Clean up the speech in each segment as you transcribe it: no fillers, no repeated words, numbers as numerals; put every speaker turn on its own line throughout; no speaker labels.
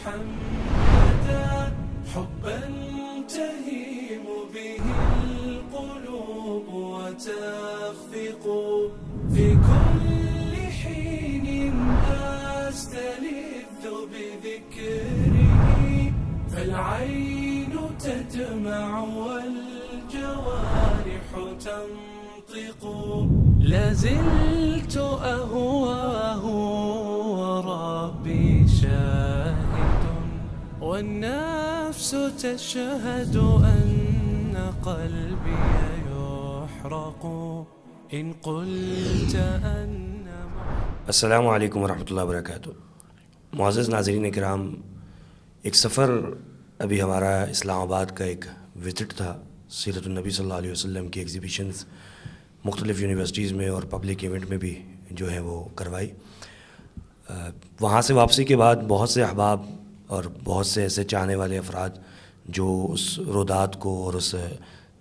محمدا حبا تهيم به القلوب وتخفق في كل حين أستلذ بذكره فالعين تدمع والجوارح تنطق لازلت أهواه وربي شاهد والنفس تشهد أن قلبي يحرق إن قلت أن
السلام علیکم ورحمۃ اللہ وبرکاتہ. معزز ناظرین کرام، ایک سفر ابھی ہمارا اسلام آباد کا ایک وزٹ تھا. سیرت النبی صلی اللہ علیہ وسلم کی ایگزیبیشنز مختلف یونیورسٹیز میں اور پبلک ایونٹ میں بھی جو ہے وہ کروائی. وہاں سے واپسی کے بعد بہت سے احباب اور بہت سے ایسے چاہنے والے افراد جو اس رودات کو اور اس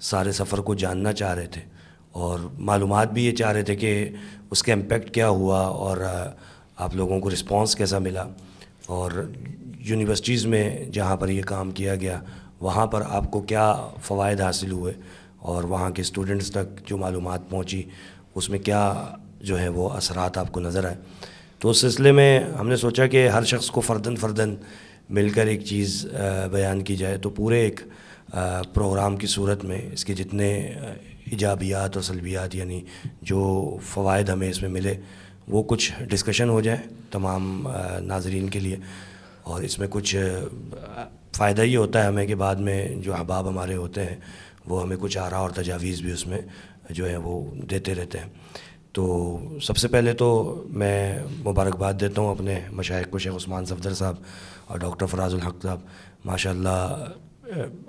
سارے سفر کو جاننا چاہ رہے تھے اور معلومات بھی یہ چاہ رہے تھے کہ اس کا امپیکٹ کیا ہوا اور آپ لوگوں کو رسپانس کیسا ملا، اور یونیورسٹیز میں جہاں پر یہ کام کیا گیا وہاں پر آپ کو کیا فوائد حاصل ہوئے اور وہاں کے اسٹوڈنٹس تک جو معلومات پہنچی اس میں کیا جو ہے وہ اثرات آپ کو نظر آئے. تو اس سلسلے میں ہم نے سوچا کہ ہر شخص کو فرداً مل کر ایک چیز بیان کی جائے. تو پورے ایک پروگرام کی صورت میں اس کے جتنے ایجابیات اور سلبیات یعنی جو فوائد ہمیں اس میں ملے وہ کچھ ڈسکشن ہو جائے تمام ناظرین کے لیے. اور اس میں کچھ فائدہ یہ ہوتا ہے ہمیں کہ بعد میں جو احباب ہمارے ہوتے ہیں وہ ہمیں کچھ آراء اور تجاویز بھی اس میں جو ہے وہ دیتے رہتے ہیں. تو سب سے پہلے تو میں مبارکباد دیتا ہوں اپنے مشائخ کو، شیخ عثمان صفدر صاحب اور ڈاکٹر فراز الحق صاحب. ماشاءاللہ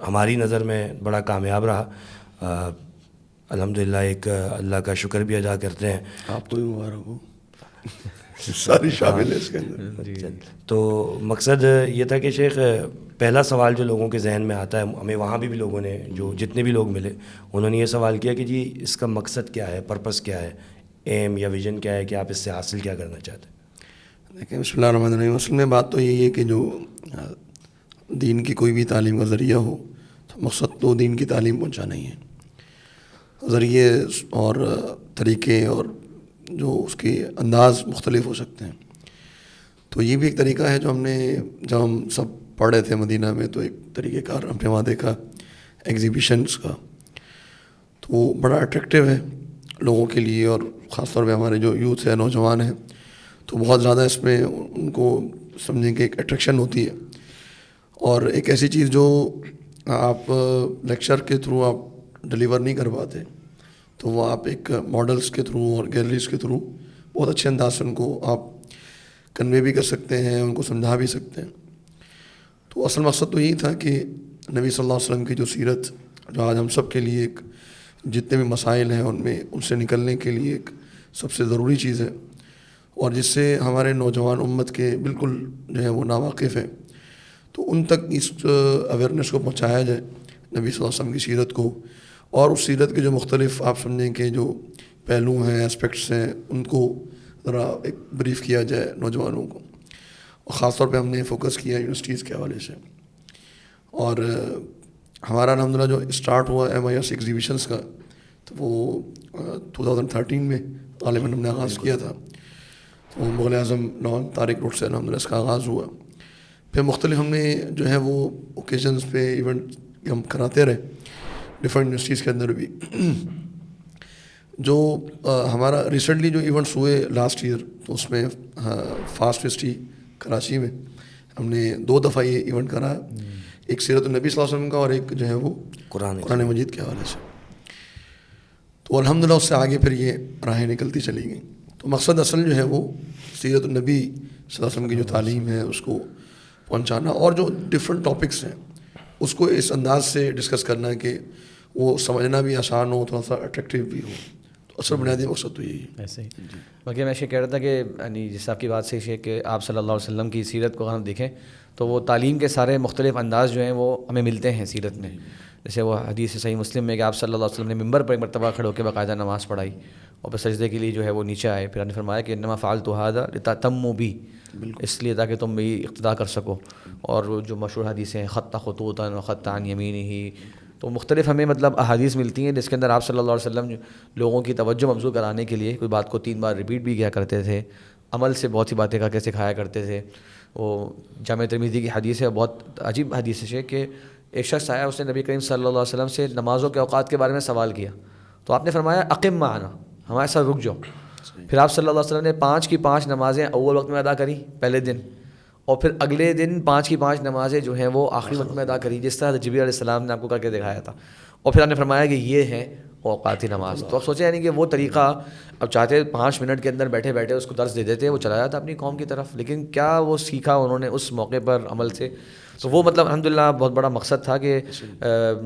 ہماری نظر میں بڑا کامیاب رہا. الحمدللہ ایک اللہ کا شکر بھی ادا کرتے ہیں.
آپ کو بھی مبارک ہو، ساری شامل ہے اس کے اندر.
تو مقصد یہ تھا کہ شیخ پہلا سوال جو لوگوں کے ذہن میں آتا ہے، ہمیں وہاں بھی لوگوں نے جو جتنے بھی لوگ ملے انہوں نے یہ سوال کیا کہ جی اس کا مقصد کیا ہے، پرپس کیا ہے، ایم یا ویژن کیا ہے کہ آپ اس سے حاصل کیا کرنا چاہتے ہیں.
دیکھیں بسم اللہ الرحمن الرحیم. اصل میں بات تو یہی ہے کہ جو دین کی کوئی بھی تعلیم کا ذریعہ ہو تو مقصد تو دین کی تعلیم پہنچانا ہی ہے. ذریعے اور طریقے اور جو اس کے انداز مختلف ہو سکتے ہیں. تو یہ بھی ایک طریقہ ہے جو ہم نے جب ہم سب پڑھ رہے تھے مدینہ میں تو ایک طریقہ کار ہم نے وہاں دیکھا ایگزیبیشنس کا. تو وہ بڑا اٹریکٹیو ہے لوگوں کے لیے، اور خاص طور پہ ہمارے جو یوتھ ہے، نوجوان ہیں، تو بہت زیادہ اس میں ان کو سمجھیں کہ ایک اٹریکشن ہوتی ہے. اور ایک ایسی چیز جو آپ لیکچر کے تھرو آپ ڈلیور نہیں کر پاتے تو وہ آپ ایک ماڈلز کے تھرو اور گیلریز کے تھرو بہت اچھے انداز سے ان کو آپ کنوے بھی کر سکتے ہیں، ان کو سمجھا بھی سکتے ہیں. تو اصل مقصد تو یہی تھا کہ نبی صلی اللہ علیہ وسلم کی جو سیرت جو آج ہم سب کے لیے ایک جتنے بھی مسائل ہیں ان سے نکلنے کے لیے ایک سب سے ضروری چیز ہے، اور جس سے ہمارے نوجوان امت کے بالکل جو ہے وہ ناواقف ہیں، تو ان تک اس اویئرنیس کو پہنچایا جائے نبی صلی اللہ علیہ وسلم کی سیرت کو. اور اس سیرت کے جو مختلف آپ سمجھیں کہ جو پہلو ہیں، اسپیکٹس ہیں، ان کو ذرا ایک بریف کیا جائے نوجوانوں کو. اور خاص طور پہ ہم نے فوکس کیا یونیورسٹیز کے حوالے سے. اور ہمارا الحمدللہ جو اسٹارٹ ہوا MIS ایگزیبیشنس کا تو وہ 2013 میں غالباً ہم نے آغاز کیا تھا. تو مغل اعظم نوان طارق روڈ سے الحمدللہ اس کا آغاز ہوا. پھر مختلف ہم نے جو ہے وہ اوکیزنس پہ ایونٹ ہم کراتے رہے ڈفرینٹ یونیورسٹیز کے اندر بھی. جو ہمارا ریسنٹلی جو ایونٹس ہوئے لاسٹ ایئر تو اس میں فاسٹ ہسٹری کراچی میں ہم نے 2 دفعہ یہ ایونٹ کرا، ایک سیرت النبی صلی اللہ علیہ وسلم کا اور ایک جو ہے وہ قرآن مجید کے حوالے سے. تو الحمدللہ اس سے آگے پھر یہ راہیں نکلتی چلی گئیں. تو مقصد اصل جو ہے وہ سیرت النبی صلی اللہ علیہ وسلم کی جو تعلیم ہے اس کو پہنچانا، اور جو ڈفرینٹ ٹاپکس ہیں اس کو اس انداز سے ڈسکس کرنا کہ وہ سمجھنا بھی آسان ہو، تھوڑا سا اٹریکٹیو بھی ہو. تو اصل بنیادی مقصد تو یہی ہے.
ایسے ہی باقی میں یہ کہہ رہا تھا کہ یعنی جس آپ کی بات سے یہ کہ آپ صلی اللہ علیہ وسلم کی سیرت کو اگر ہم دیکھیں تو وہ تعلیم کے سارے مختلف انداز جو ہیں وہ ہمیں ملتے ہیں سیرت میں. جیسے وہ حدیث صحیح مسلم میں کہ آپ صلی اللہ علیہ وسلم نے ممبر پر ایک مرتبہ کھڑے ہو کے باقاعدہ نماز پڑھائی اور پھر سجدے کے لیے جو ہے وہ نیچے آئے. پھر آپ نے فرمایا کہ انما فعلت ھذا لتأتموا بی، اس لیے تاکہ تم بھی اقتدا کر سکو. اور جو مشہور حدیثیں ہیں خط خطوطا و خط عن یمینہ، تو مختلف ہمیں مطلب احادیث ملتی ہیں جس کے اندر آپ صلی اللہ علیہ وسلم لوگوں کی توجہ مبذول کرانے کے لیے کوئی بات کو 3 بار ریپیٹ بھی کیا کرتے تھے، عمل سے بہت سی باتیں کہا کے سکھایا کرتے تھے. وہ جامع ترمذی کی حدیث ہے، بہت عجیب حدیث ہے کہ ایک شخص آیا، اس نے نبی کریم صلی اللہ علیہ وسلم سے نمازوں کے اوقات کے بارے میں سوال کیا، تو آپ نے فرمایا اقم معنا، ہمارے ساتھ رک جاؤ. پھر آپ صلی اللہ علیہ وسلم نے 5 کی 5 نمازیں اول وقت میں ادا کری پہلے دن، اور پھر اگلے دن 5 کی 5 نمازیں جو ہیں وہ آخری وقت میں ادا کری، جس طرح جبریل علیہ السلام نے آپ کو کر کے دکھایا تھا. اور پھر آپ نے فرمایا کہ یہ ہے اوقاتی نماز. تو آپ سوچیں یعنی کہ وہ طریقہ اب چاہتے 5 منٹ کے اندر بیٹھے بیٹھے اس کو درس دے دیتے، وہ چلا جاتا اپنی قوم کی طرف، لیکن کیا وہ سیکھا انہوں نے اس موقع پر عمل سے. تو وہ مطلب الحمدللہ بہت بڑا مقصد تھا کہ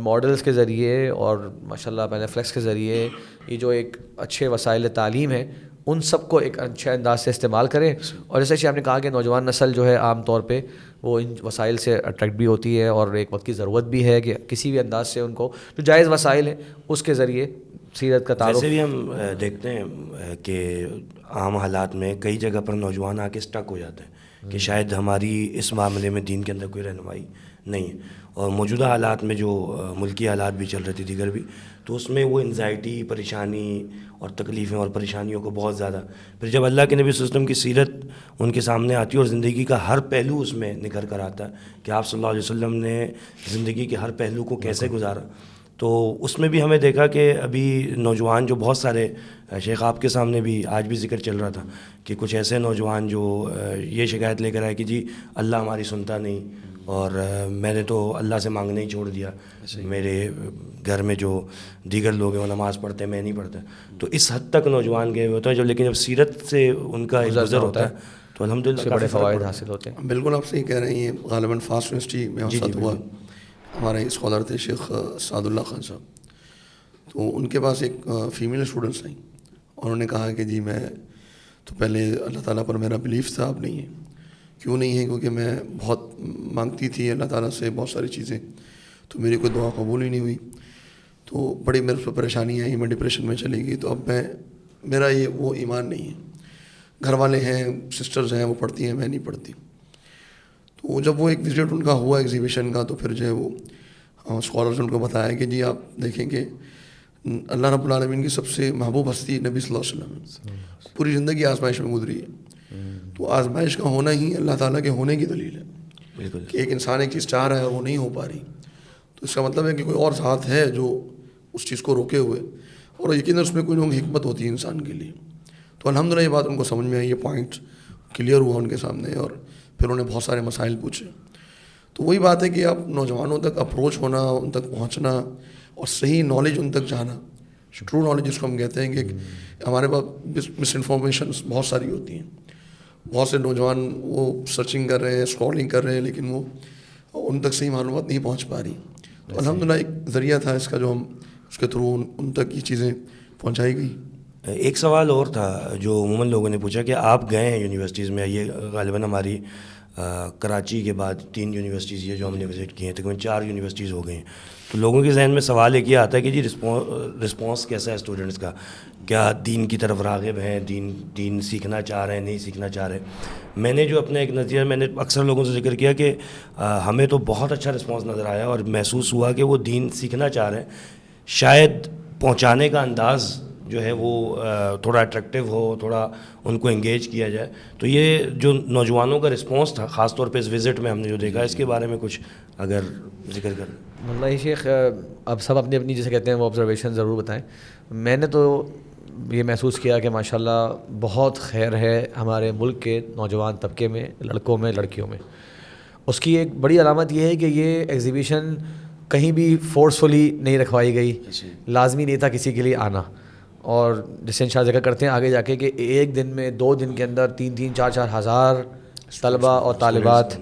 ماڈلز کے ذریعے اور ماشاءاللہ پینیفلیکس کے ذریعے یہ جو ایک اچھے وسائل تعلیم ہیں ان سب کو ایک اچھے انداز سے استعمال کریں. اور جیسے کہ آپ نے کہا کہ نوجوان نسل جو ہے عام طور پہ وہ ان وسائل سے اٹریکٹ بھی ہوتی ہے، اور ایک وقت کی ضرورت بھی ہے کہ کسی بھی انداز سے ان کو جو جائز وسائل ہیں اس کے ذریعے سیرت کا تعارف.
ویسے بھی ہم دیکھتے ہیں کہ عام حالات میں کئی جگہ پر نوجوان آ کے اسٹک ہو جاتے ہیں کہ شاید ہماری اس معاملے میں دین کے اندر کوئی رہنمائی نہیں ہے. اور موجودہ حالات میں جو ملکی حالات بھی چل رہے تھے دیگر بھی، تو اس میں وہ انزائٹی، پریشانی اور تکلیفیں اور پریشانیوں کو بہت زیادہ، پھر جب اللہ کے نبی صلی اللہ علیہ وسلم کی سیرت ان کے سامنے آتی ہے اور زندگی کا ہر پہلو اس میں نکھر کر آتا ہے کہ آپ صلی اللہ علیہ وسلم نے زندگی کے ہر پہلو کو کیسے گزارا، تو اس میں بھی ہمیں دیکھا کہ ابھی نوجوان جو بہت سارے، شیخ آپ کے سامنے بھی آج بھی ذکر چل رہا تھا کہ کچھ ایسے نوجوان جو یہ شکایت لے کر آئے کہ جی اللہ ہماری سنتا نہیں، اور میں نے تو اللہ سے مانگنا ہی چھوڑ دیا، میرے گھر میں جو دیگر لوگ ہیں وہ نماز پڑھتے ہیں، میں نہیں پڑھتا. تو اس حد تک نوجوان گئے ہوئے ہوتے ہیں جب، لیکن جب سیرت سے ان کا ایک گزر ہوتا ہے تو الحمدللہ
بڑے فوائد حاصل ہوتے ہیں.
بالکل آپ صحیح کہہ رہے ہیں. غالباً فاسٹ یونیورسٹی میں وسط ہوا، ہمارے اسکالر تھے شیخ سعد اللہ خان صاحب، تو ان کے پاس ایک فیمیل اسٹوڈنٹس تھیں. انہوں نے کہا کہ جی میں تو پہلے اللہ تعالیٰ پر میرا بلیف تھا، اب نہیں ہے. کیوں نہیں ہے؟ کیونکہ میں بہت مانگتی تھی اللہ تعالیٰ سے بہت ساری چیزیں، تو میری کوئی دعا قبول ہی نہیں ہوئی، تو بڑی میرے پر پریشانی آئی، میں ڈپریشن میں چلی گئی. تو اب میرا یہ وہ ایمان نہیں ہے. گھر والے ہیں، سسٹرز ہیں، وہ پڑھتی ہیں، میں نہیں پڑھتی. تو جب وہ ایک وزٹ ان کا ہوا ایگزیبیشن کا، تو پھر جو ہے وہ اسکالرز ان کو بتایا کہ جی آپ دیکھیں کہ اللہ رب العالمین کی سب سے محبوب ہستی نبی صلی اللہ علیہ وسلم پوری زندگی آزمائش میں گزری ہے. تو آزمائش کا ہونا ہی اللہ تعالیٰ کے ہونے کی دلیل ہے. بالکل کہ ایک انسان ایک چیز چاہ رہا ہے اور وہ نہیں ہو پا رہی، تو اس کا مطلب ہے کہ کوئی اور ذات ہے جو اس چیز کو روکے ہوئے، اور یقیناً اس میں کوئی نہ کوئی حکمت ہوتی ہے انسان کے لیے. تو الحمدللہ یہ بات ان کو سمجھ میں آئی، یہ پوائنٹ کلیئر ہوا ان کے سامنے، اور پھر انہوں نے بہت سارے مسائل پوچھے. تو وہی بات ہے کہ آپ نوجوانوں تک اپروچ ہونا، ان تک پہنچنا، اور صحیح نالج ان تک جانا، ٹرو نالج جس کو ہم کہتے ہیں کہ ہمارے پاس مس انفارمیشنس بہت ساری ہوتی ہیں. بہت سے نوجوان وہ سرچنگ کر رہے ہیں، اسکرولنگ کر رہے ہیں، لیکن وہ ان تک صحیح معلومات نہیں پہنچ پا رہی. تو الحمدللہ ایک ذریعہ تھا اس کا جو ہم اس کے تھرو ان تک یہ چیزیں پہنچائی گئی.
ایک سوال اور تھا جو عموماً لوگوں نے پوچھا کہ آپ گئے ہیں یونیورسٹیز میں، یہ غالباً ہماری کراچی کے بعد 3 یونیورسٹیز یہ جو ہم نے وزٹ کی ہیں، تقریباً 4 یونیورسٹیز ہو گئی ہیں. تو لوگوں کے ذہن میں سوال ایک یہ آتا ہے کہ جی رسپانس کیسا ہے اسٹوڈنٹس کا، کیا دین کی طرف راغب ہیں، دین سیکھنا چاہ رہے ہیں، نہیں سیکھنا چاہ رہے. میں نے جو اپنا ایک نظریہ میں نے اکثر لوگوں سے ذکر کیا کہ ہمیں تو بہت اچھا رسپانس نظر آیا اور محسوس ہوا کہ وہ دین سیکھنا چاہ رہے ہیں، شاید پہنچانے کا انداز جو ہے وہ تھوڑا اٹریکٹیو ہو، تھوڑا ان کو انگیج کیا جائے. تو یہ جو نوجوانوں کا رسپانس تھا خاص طور پہ اس وزٹ میں ہم نے جو دیکھا، اس کے بارے میں کچھ اگر ذکر کریں.
واللہ شیخ اب سب اپنی اپنی جسے کہتے ہیں وہ آبزرویشن ضرور بتائیں. میں نے تو یہ محسوس کیا کہ ماشاءاللہ بہت خیر ہے ہمارے ملک کے نوجوان طبقے میں، لڑکوں میں، لڑکیوں میں. اس کی ایک بڑی علامت یہ ہے کہ یہ ایگزیبیشن کہیں بھی فورسفلی نہیں رکھوائی گئی، لازمی نہیں تھا کسی کے لیے آنا. اور جیسے انشاءاللہ ذکر کرتے ہیں آگے جا کے کہ ایک دن میں 2 دن کے اندر 3-3 4-4 ہزار طلبہ اور طالبات.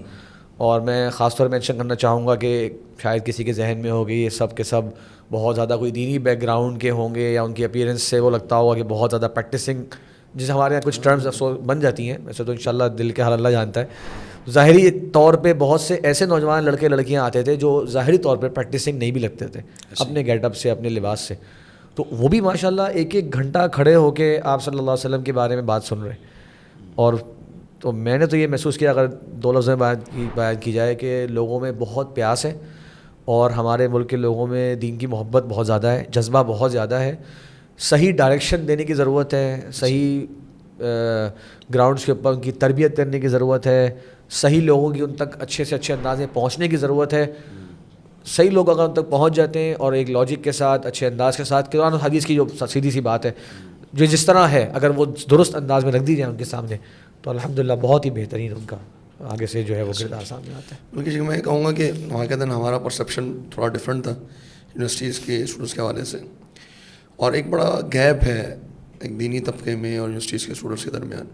اور میں خاص طور مینشن کرنا چاہوں گا کہ شاید کسی کے ذہن میں ہوگی یہ سب کے سب بہت زیادہ کوئی دینی بیک گراؤنڈ کے ہوں گے، یا ان کی اپیرنس سے وہ لگتا ہوگا کہ بہت زیادہ پریکٹسنگ، جیسے ہمارے یہاں کچھ ٹرمز بن جاتی ہیں، ویسے تو انشاءاللہ دل کے حال اللہ جانتا ہے. ظاہری طور پہ بہت سے ایسے نوجوان لڑکے لڑکیاں آتے تھے جو ظاہری طور پہ پریکٹسنگ نہیں بھی لگتے تھے اپنے گیٹ اپ سے، اپنے لباس سے. تو وہ بھی ماشاءاللہ 1-1 گھنٹہ کھڑے ہو کے آپ صلی اللہ علیہ وسلم کے بارے میں بات سن رہے، اور تو میں نے تو یہ محسوس کیا, اگر 2 لفظوں میں بیان کی جائے, کہ لوگوں میں بہت پیاس ہے, اور ہمارے ملک کے لوگوں میں دین کی محبت بہت زیادہ ہے, جذبہ بہت زیادہ ہے. صحیح ڈائریکشن دینے کی ضرورت ہے, صحیح گراؤنڈس کے اوپر ان کی تربیت کرنے کی ضرورت ہے, صحیح لوگوں کی ان تک اچھے سے اچھے انداز میں پہنچنے کی ضرورت ہے. صحیح لوگ اگر ان تک پہنچ جاتے ہیں اور ایک لاجک کے ساتھ, اچھے انداز کے ساتھ, قرآن و حدیث کی جو سیدھی سی بات ہے جو جس طرح ہے, اگر وہ درست انداز میں رکھ دی جائے ان کے سامنے, تو الحمدللہ بہت ہی بہترین ان کا آگے سے جو ہے وہ کردار سامنے آتا ہے.
بلکہ میں کہوں گا کہ وہاں کے دن ہمارا پرسیپشن تھوڑا ڈفرینٹ تھا یونیورسٹیز کے اسٹوڈنٹس کے حوالے سے, اور ایک بڑا گیپ ہے ایک دینی طبقے میں اور یونیورسٹیز کے اسٹوڈنٹس کے درمیان,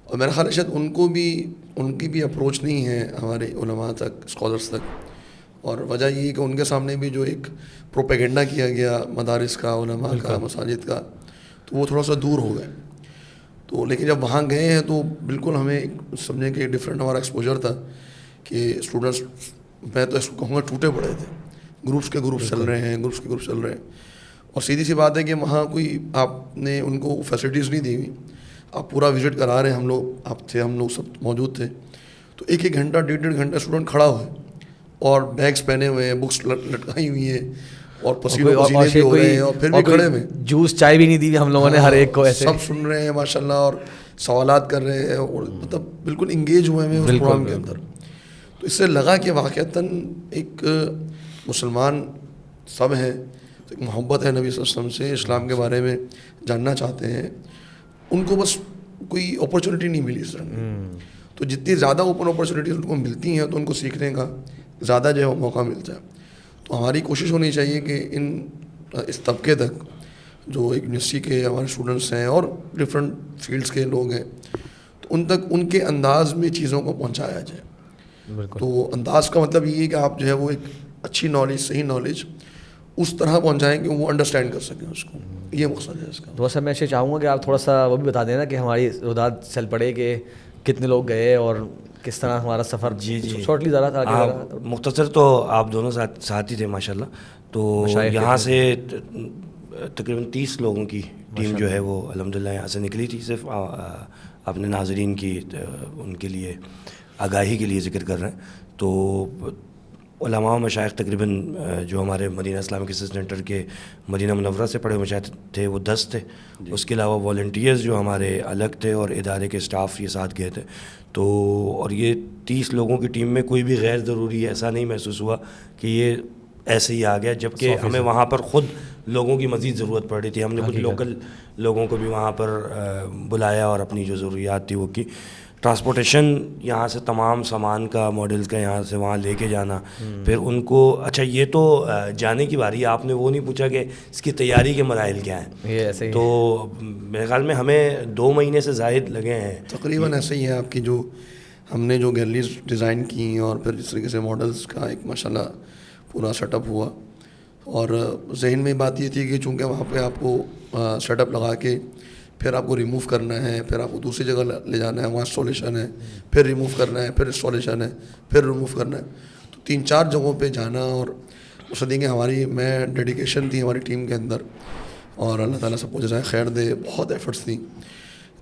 اور میرا خیال ہے شاید ان کی بھی اپروچ نہیں ہے ہمارے علماء تک, اسکالرس تک. اور وجہ یہ کہ ان کے سامنے بھی جو ایک پروپیگنڈا کیا گیا مدارس کا, علماء کا, مساجد کا, تو وہ تھوڑا سا دور ہو گئے. تو لیکن جب وہاں گئے ہیں تو بالکل ہمیں سمجھیں کہ ڈفرینٹ ہمارا ایکسپوجر تھا کہ اسٹوڈنٹس, میں تو اس کو کہوں گا ٹوٹے پڑے تھے, گروپس کے گروپس چل رہے ہیں, گروپس کے گروپس چل رہے ہیں. اور سیدھی سی بات ہے کہ وہاں کوئی آپ نے ان کو فیسلٹیز نہیں دی ہوئی, آپ پورا وزٹ کرا رہے ہیں, ہم لوگ سب موجود تھے, تو 1 گھنٹہ 1.5 گھنٹہ اسٹوڈنٹ کھڑا ہوا ہے اور بیگس پہنے ہوئے ہیں, بکس لٹکائی ہوئی ہیں, اور پسینے بھی ہو رہے ہیں, اور پھر بھی کھڑے ہوئے,
جوس چائے بھی نہیں دی ہم لوگوں نے ہر ایک کو, ایسے
سب سن رہے ہیں ماشاءاللہ, اور سوالات کر رہے ہیں, اور مطلب بالکل انگیج ہوئے ہیں اس پروگرام کے اندر. تو اس سے لگا کہ واقعتاً ایک مسلمان سب ہیں, ایک محبت ہے نبی صلی اللہ علیہ وسلم سے, اسلام کے بارے میں جاننا چاہتے ہیں, ان کو بس کوئی اپرچونیٹی نہیں ملی اس طرح. تو جتنی زیادہ اوپن اپرچونیٹیز ان کو ملتی ہیں تو ان کو سیکھنے کا زیادہ جو ہے موقع ملتا ہے. تو ہماری کوشش ہونی چاہیے کہ اس طبقے تک جو ایک یونیورسٹی کے ہمارے اسٹوڈنٹس ہیں اور ڈفرینٹ فیلڈس کے لوگ ہیں, تو ان تک ان کے انداز میں چیزوں کو پہنچایا جائے. تو انداز کا مطلب یہ ہے کہ آپ جو ہے وہ ایک اچھی نالج, صحیح نالج اس طرح پہنچائیں کہ وہ انڈرسٹینڈ کر سکیں اس کو, یہ مقصد ہے اس کا.
تو سر میں چاہوں گا کہ آپ تھوڑا سا وہ بھی بتا دینا کہ ہماری روداد چل پڑے کہ کتنے لوگ گئے اور کس طرح ہمارا سفر.
جی
شارٹلی ذرا تھا
مختصر. تو آپ دونوں ساتھ ہی تھے ماشاء اللہ. تو یہاں سے تقریباً 30 لوگوں کی ٹیم جو ہے وہ الحمدللہ یہاں سے نکلی تھی. صرف اپنے ناظرین کی ان کے لیے آگاہی کے لیے ذکر کر رہے ہیں. تو علماء و مشائخ تقریباً جو ہمارے مدینہ اسلامک ریسرچ سینٹر کے مدینہ منورہ سے پڑھے مشائخ تھے وہ 10 تھے. اس کے علاوہ والنٹیئرز جو ہمارے الگ تھے, اور ادارے کے اسٹاف یہ ساتھ گئے تھے. تو اور یہ 30 لوگوں کی ٹیم میں کوئی بھی غیر ضروری ایسا نہیں محسوس ہوا کہ یہ ایسے ہی آ گیا, جبکہ ہمیں وہاں پر خود لوگوں کی مزید ضرورت پڑ رہی تھی. ہم نے کچھ لوکل لوگوں کو بھی وہاں پر بلایا اور اپنی جو ضروریات تھی وہ کی. ٹرانسپورٹیشن یہاں سے تمام سامان کا, ماڈلز کا یہاں سے وہاں لے کے جانا, پھر ان کو اچھا یہ تو جانے کی باری ہے, آپ نے وہ نہیں پوچھا کہ اس کی تیاری کے مراحل کیا ہیں. تو میرے خیال میں ہمیں 2 مہینے سے زائد لگے ہیں
تقریباً. ایسے ہی ہے آپ کی جو ہم نے جو گیلریز ڈیزائن کی اور پھر جس طریقے سے ماڈلز کا ایک ماشاءاللہ پورا سیٹ اپ ہوا. اور ذہن میں بات یہ تھی کہ چونکہ وہاں پہ آپ کو سیٹ اپ لگا کے پھر آپ کو ریموو کرنا ہے, پھر آپ کو دوسری جگہ لے جانا ہے, وہاں انسٹالیشن ہے, پھر ریموو کرنا ہے, پھر انسٹالیشن ہے, پھر ریموو کرنا ہے. تو 3-4 جگہوں پہ جانا, اور اس دن کہ ہماری ڈیڈیکیشن تھی ہماری ٹیم کے اندر, اور اللہ تعالیٰ سب کو جزائے خیر دے, بہت ایفرٹس تھیں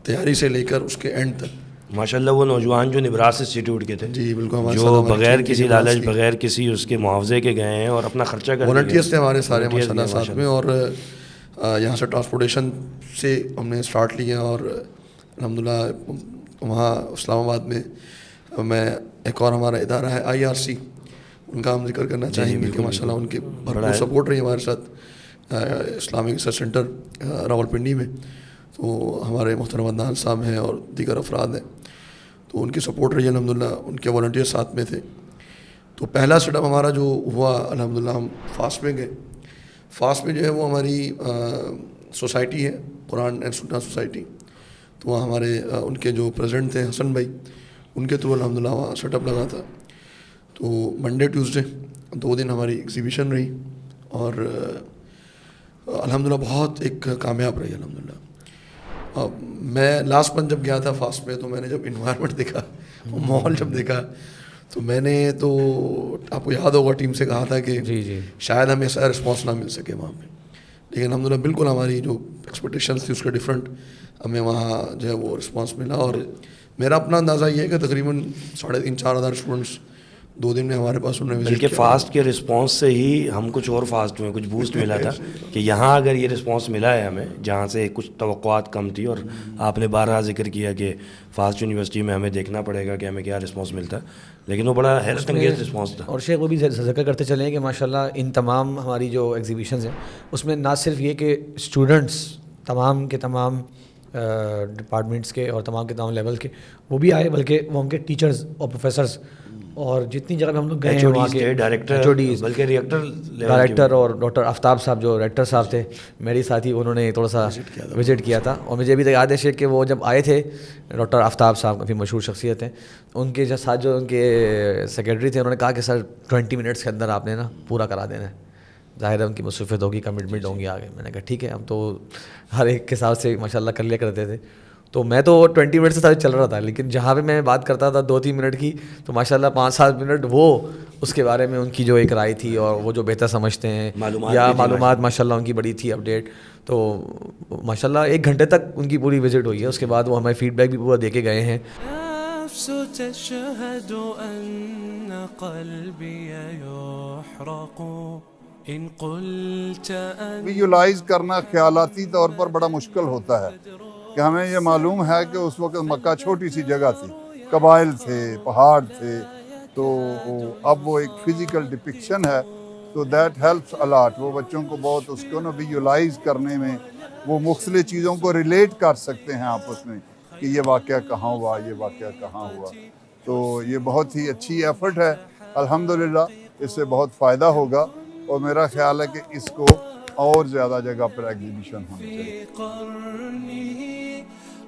تیاری سے لے کر اس کے اینڈ تک.
ماشاءاللہ وہ نوجوان جو نبراس انسٹیٹیوٹ کے تھے,
جی بالکل,
جو بغیر کسی لالچ, بغیر کسی اس کے معاوضے کے گئے ہیں اور اپنا خرچہ کر
والنٹیئرس تھے ہمارے سارے ماشاءاللہ ساتھ میں. اور یہاں سے ٹرانسپورٹیشن سے ہم نے اسٹارٹ لیا, اور الحمدللہ وہاں اسلام آباد میں ایک اور ہمارا ادارہ ہے IRC, ان کا ہم ذکر کرنا چاہیں گے کہ ماشاءاللہ ان کی بھرپور سپورٹ رہی ہمارے ساتھ اسلامک ریسرچ سینٹر راولپنڈی میں. تو ہمارے محترم عدنان صاحب ہیں اور دیگر افراد ہیں, تو ان کی سپورٹ رہی الحمدللہ, ان کے والنٹیئر ساتھ میں تھے. تو پہلا سیٹ اپ ہمارا جو ہوا الحمدللہ, ہم فاسٹ میں گئے. فاسٹ میں جو ہے وہ ہماری سوسائٹی ہے, قرآن اینڈ سنہ سوسائٹی. تو وہاں ہمارے ان کے جو پریزیڈنٹ تھے حسن بھائی, ان کے تھرو الحمدللہ وہاں سیٹ اپ لگا تھا. تو منڈے ٹیوزڈے 2 دن ہماری ایگزیبیشن رہی, اور الحمدللہ بہت ایک کامیاب رہی الحمدللہ. میں لاسٹ منتھ جب گیا تھا فاسٹ میں, تو میں نے جب انوائرمنٹ دیکھا, ماحول جب دیکھا, تو میں نے تو آپ کو یاد ہوگا ٹیم سے کہا تھا کہ شاید ہمیں ایسا رسپانس نہ مل سکے وہاں پہ, لیکن الحمدللہ بالکل ہماری جو ایکسپیکٹیشنس تھی اس کے ڈفرینٹ ہمیں وہاں جو ہے وہ رسپانس ملا. اور میرا اپنا اندازہ یہ ہے کہ تقریباً 3,000-4,000 اسٹوڈنٹس 2 دن میں ہمارے پاس انہوں نے
بلکہ فاسٹ کے رسپانس سے ہی ہم کچھ اور فاسٹ ہوئے, کچھ بوسٹ ملا تھا کہ یہاں اگر یہ رسپانس ملا ہے ہمیں, جہاں سے کچھ توقعات کم تھی, اور آپ نے بارہا ذکر کیا کہ فاسٹ یونیورسٹی میں ہمیں دیکھنا پڑے گا کہ ہمیں کیا رسپانس ملتا ہے, لیکن وہ بڑا حیرت انگیز رسپانس تھا.
اور شیخ وہ بھی ذکر کرتے چلیں کہ ماشاءاللہ ان تمام ہماری جو ایگزیبیشنز ہیں اس میں نہ صرف یہ کہ اسٹوڈنٹس تمام کے تمام ڈپارٹمنٹس کے اور تمام کے تمام لیول کے وہ بھی آئے, بلکہ وہ ان کے ٹیچرز اور پروفیسرز اور جتنی جگہ پہ ہم لوگ گئے ہیں وہاں کے ڈائریکٹر اور ڈاکٹر آفتاب صاحب جو ریکٹر صاحب تھے میری ساتھی, انہوں نے تھوڑا سا وزٹ کیا تھا. اور مجھے ابھی تک یاد ہے شیخ کہ وہ جب آئے تھے ڈاکٹر آفتاب صاحب کافی مشہور شخصیت ہیں, ان کے جو ساتھ جو ان کے سیکرٹری تھے انہوں نے کہا کہ سر 20 منٹس کے اندر آپ نے نا پورا کرا دینا ہے, ظاہر ہے ان کی مصروفیت ہوگی, کمٹمنٹ ہوں گی آگے. میں نے کہا ٹھیک ہے, ہم تو ہر ایک کے حساب سے ماشاء اللہ کر لیا کرتے تھے. تو میں تو 20 منٹ سے ساتھ چل رہا تھا, لیکن جہاں پہ میں بات کرتا تھا 2-3 منٹ کی تو ماشاء اللہ 5-7 منٹ وہ اس کے بارے میں ان کی جو ایک رائے تھی اور وہ جو بہتر سمجھتے ہیں یا معلومات ماشاء اللہ ان کی بڑی تھی اپڈیٹ. تو ماشاء اللہ 1 گھنٹے تک ان کی پوری وزٹ ہوئی ہے. اس کے بعد وہ ہمیں فیڈ بیک بھی پورا دے کے گئے ہیں.
تشهد أن قلبي يحرق إن قلت أن
ویژولائز کرنا خیالاتی طور پر بڑا مشکل ہوتا ہے کہ ہمیں یہ معلوم ہے کہ اس وقت مکہ چھوٹی سی جگہ تھی, قبائل تھے, پہاڑ تھے, تو اب وہ ایک فزیکل ڈپکشن ہے, تو دیٹ ہیلپس الاٹ. وہ بچوں کو بہت اس کو نا ویژولائز کرنے میں وہ مختلف چیزوں کو ریلیٹ کر سکتے ہیں آپس میں کہ یہ واقعہ کہاں ہوا, یہ واقعہ کہاں ہوا. تو یہ بہت ہی اچھی ایفرٹ ہے, الحمدللہ اس سے بہت فائدہ ہوگا, اور میرا خیال ہے کہ اس کو اور زیادہ جگہ پر ایگزیبیشن ہونی چاہیے.